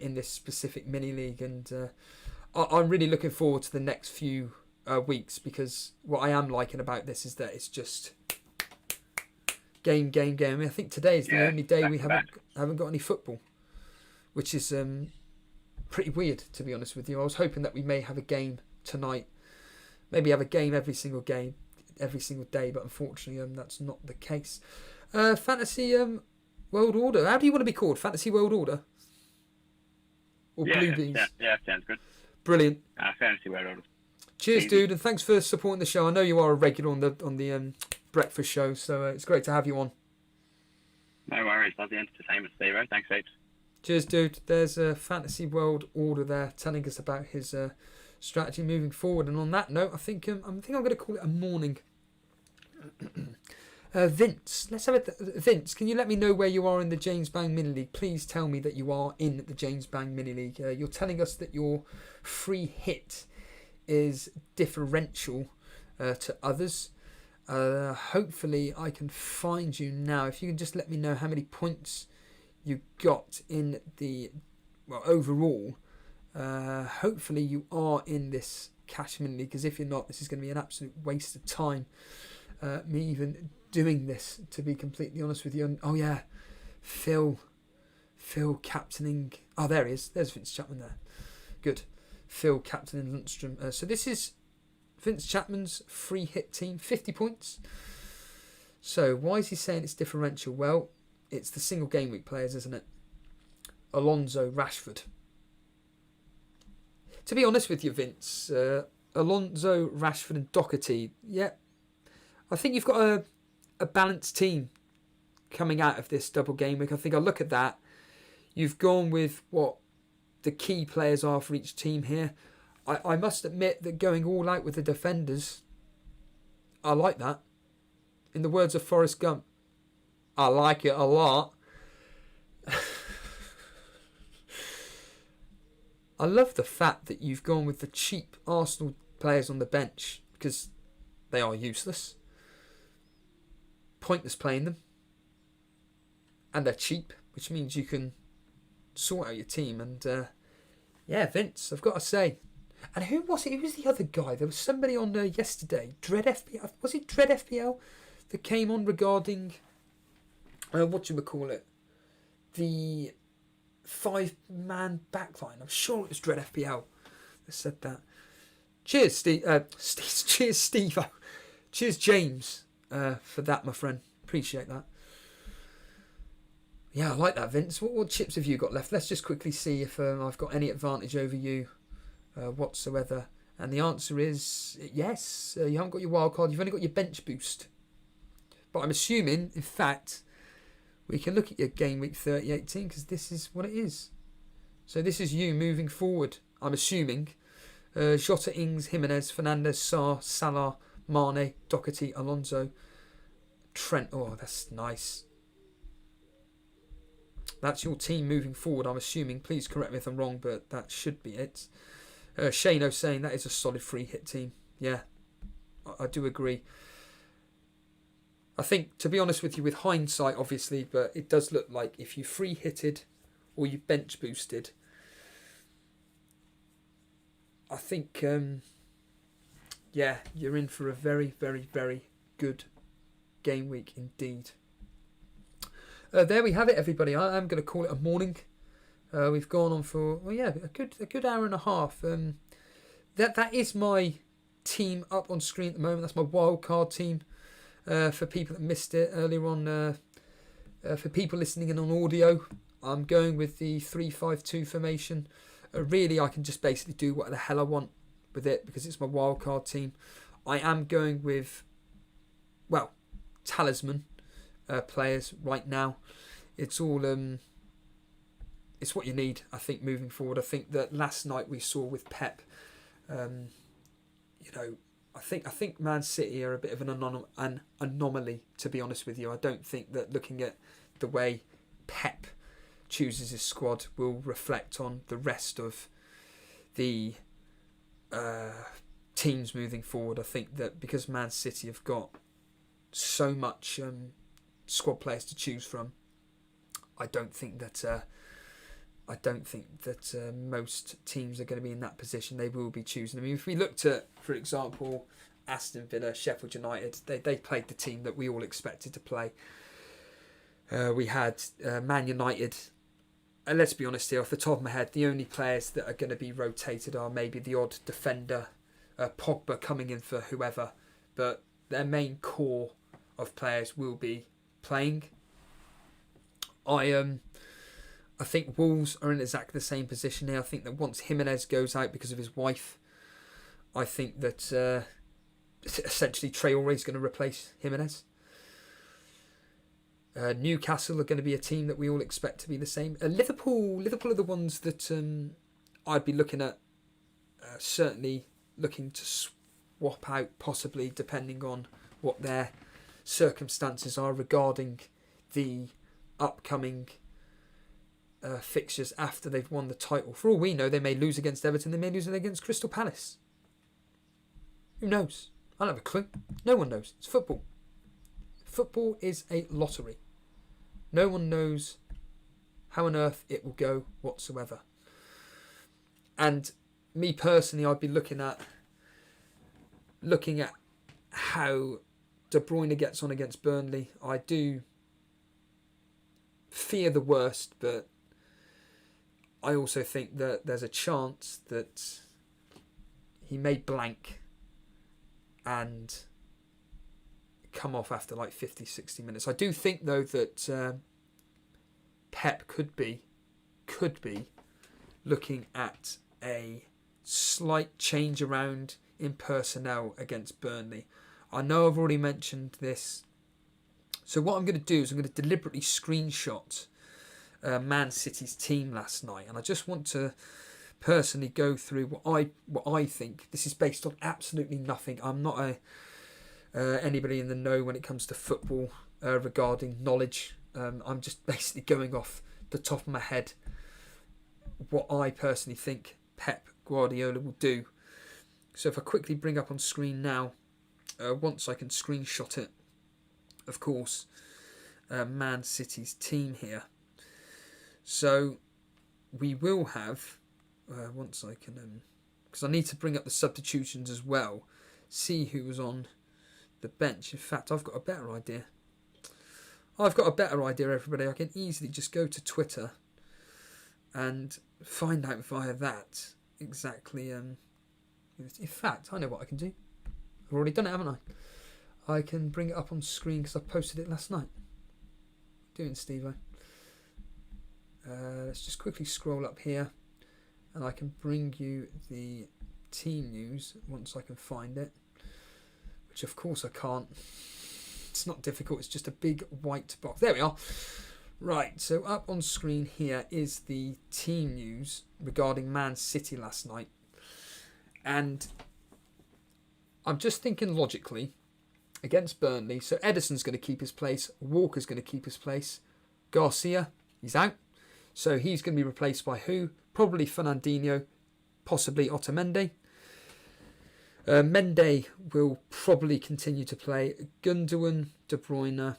in this specific mini league, and I'm really looking forward to the next few weeks, because what I am liking about this is that it's just game. I mean, I think today is the only day we haven't got any football, which is pretty weird, to be honest with you. I was hoping that we may have a game tonight, maybe have a game every single day, but unfortunately that's not the case. Fantasy World Order. How do you want to be called? Fantasy World Order? Or Blue Bees? Yeah, sounds good. Brilliant. Fantasy World Order. Cheers, dude, and thanks for supporting the show. I know you are a regular on the breakfast show, so it's great to have you on. No worries. Love the entertainment, Steve. Thanks, heaps. Cheers, dude. There's a Fantasy World Order there telling us about his strategy moving forward. And on that note, I think I'm going to call it a morning. Vince, let's have it. Vince, can you let me know where you are in the James Bang Mini League? Please tell me that you are in the James Bang Mini League. You're telling us that your free hit is differential to others. Hopefully, I can find you now. If you can just let me know how many points you got in the overall. Hopefully you are in this cash mini league, because if you're not, this is going to be an absolute waste of time, me even doing this, to be completely honest with you. And oh yeah, Phil captaining. Oh, there he is. There's Vince Chapman there. Good. Phil captaining Lundstrom. So this is Vince Chapman's free hit team, 50 points. So So, why is he saying it's differential? Well, it's the single game week players, isn't it? Alonso, Rashford. To be honest with you, Vince, Alonso, Rashford and Doherty, yeah, I think you've got a balanced team coming out of this double game week. I think I'll look at that. You've gone with what the key players are for each team here. I must admit that going all out with the defenders, I like that. In the words of Forrest Gump, I like it a lot. I love the fact that you've gone with the cheap Arsenal players on the bench because they are useless. Pointless playing them. And they're cheap, which means you can sort out your team. And yeah, Vince, I've got to say. And who was it? Who was the other guy? There was somebody on yesterday. Dread FPL. Was it Dread FPL that came on regarding whatchamacallit? The 5-man backline. I'm sure it was Dread FPL that said that. Cheers, Steve. Cheers, Steve. Cheers, James, for that, my friend. Appreciate that. Yeah, I like that, Vince. What chips have you got left? Let's just quickly see if I've got any advantage over you whatsoever. And the answer is yes. You haven't got your wild card. You've only got your bench boost. But I'm assuming, in fact, we can look at your game week 30 team because this is what it is. So this is you moving forward, I'm assuming. Jota, Ings, Jimenez, Fernandes, Sarr, Salah, Mane, Doherty, Alonso, Trent. Oh, that's nice. That's your team moving forward, I'm assuming. Please correct me if I'm wrong, but that should be it. Shano saying that is a solid free hit team. Yeah, I do agree. I think, to be honest with you, with hindsight, obviously, but it does look like if you free hitted or you bench boosted, I think, yeah, you're in for a very, very, very good game week indeed. There we have it, everybody. I am going to call it a morning. We've gone on for, well, yeah, a good hour and a half. That is my team up on screen at the moment. That's my wildcard team. For people that missed it earlier on, for people listening in on audio, I'm going with the 3-5-2 formation. Really, I can just basically do what the hell I want with it because it's my wildcard team. I am going with, well, talisman players right now. It's all, it's what you need, I think, moving forward. I think that last night we saw with Pep, you know, I think Man City are a bit of an anomaly, to be honest with you. I don't think that looking at the way Pep chooses his squad will reflect on the rest of the teams moving forward. I think that because Man City have got so much squad players to choose from, I don't think that most teams are going to be in that position. They will be choosing. I mean, if we looked at, for example, Aston Villa, Sheffield United, they played the team that we all expected to play. We had Man United. And let's be honest here, off the top of my head, the only players that are going to be rotated are maybe the odd defender, Pogba coming in for whoever. But their main core of players will be playing. I think Wolves are in exactly the same position here. I think that once Jimenez goes out because of his wife, I think that essentially Traoré is going to replace Jimenez. Newcastle are going to be a team that we all expect to be the same. Liverpool are the ones that I'd be looking at, certainly looking to swap out, possibly depending on what their circumstances are regarding the upcoming fixtures after they've won the title. For all we know, they may lose against Everton, they may lose against Crystal Palace. Who knows? I don't have a clue. No one knows. It's football. Football is a lottery. No one knows how on earth it will go whatsoever. And me personally, I'd be looking at how De Bruyne gets on against Burnley. I do fear the worst, but I also think that there's a chance that he may blank and come off after like 50, 60 minutes. I do think though that Pep could be looking at a slight change around in personnel against Burnley. I know I've already mentioned this. So what I'm going to do is I'm going to deliberately screenshot Man City's team last night, and I just want to personally go through what I think. This is based on absolutely nothing. I'm not anybody in the know when it comes to football regarding knowledge. I'm just basically going off the top of my head what I personally think Pep Guardiola will do. So if I quickly bring up on screen now, once I can screenshot it, of course, Man City's team here. So we will have, once I can, because I need to bring up the substitutions as well, see who was on the bench. In fact, I've got a better idea. Everybody. I can easily just go to Twitter and find out via that exactly. In fact, I know what I can do. I've already done it, haven't I? I can bring it up on screen because I posted it last night. Doing Steve-O. Let's just quickly scroll up here and I can bring you the team news once I can find it, which of course I can't. It's not difficult, it's just a big white box. There we are. Right, so up on screen here is the team news regarding Man City last night. And I'm just thinking logically against Burnley. So Ederson's going to keep his place. Walker's going to keep his place. Garcia, he's out. So he's going to be replaced by who? Probably Fernandinho, possibly Otamendi. Mendy will probably continue to play. Gundogan, De Bruyne,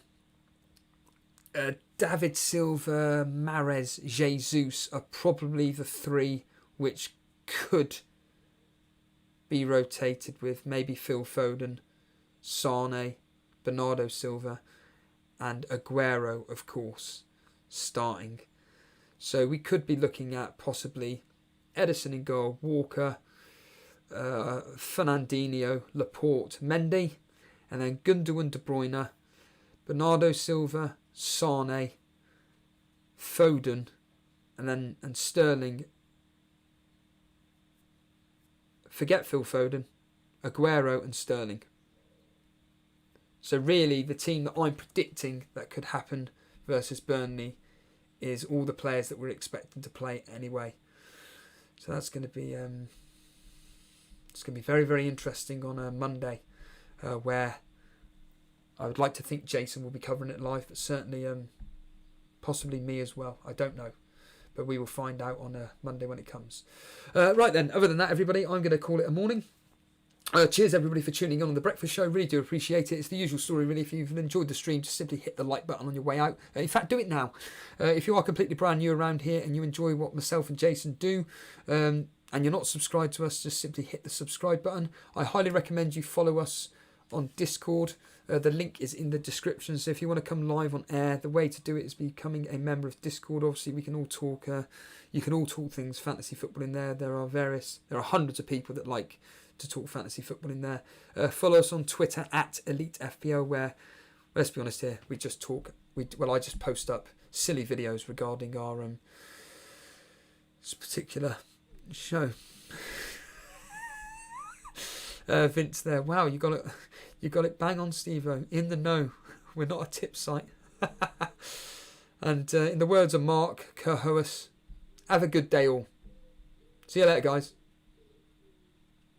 David Silva, Mahrez, Jesus are probably the three which could be rotated with maybe Phil Foden, Sane, Bernardo Silva and Aguero, of course, starting. So we could be looking at possibly Ederson in goal, Walker, Fernandinho, Laporte, Mendy, and then Gundogan, De Bruyne, Bernardo Silva, Sane, Foden, and Sterling. Forget Phil Foden, Aguero and Sterling. So really the team that I'm predicting that could happen versus Burnley is all the players that we're expecting to play anyway. So that's going to be it's going to be very, very interesting on a Monday, where I would like to think Jason will be covering it live, but certainly possibly me as well. I don't know, but we will find out on a Monday when it comes. Right then, other than that, everybody, I'm going to call it a morning. Cheers everybody for tuning in on the breakfast show. Really do appreciate it. It's the usual story really. If you've enjoyed the stream, just simply hit the like button on your way out. In fact, do it now. If you are completely brand new around here and you enjoy what myself and Jason do, and you're not subscribed to us, just simply hit the subscribe button. I highly recommend you follow us on Discord. The link is in the description. So if you want to come live on air, the way to do it is becoming a member of Discord. Obviously, we can all talk. You can all talk things fantasy football in there. There are hundreds of people that like to talk fantasy football in there. Follow us on Twitter at Elite FPL, where, let's be honest here, we just talk. I just post up silly videos regarding our this particular show. Vince there. Wow, you got it bang on, Steve-O. In the know. We're not a tip site. And in the words of Mark Kerhoas, have a good day all. See you later, guys.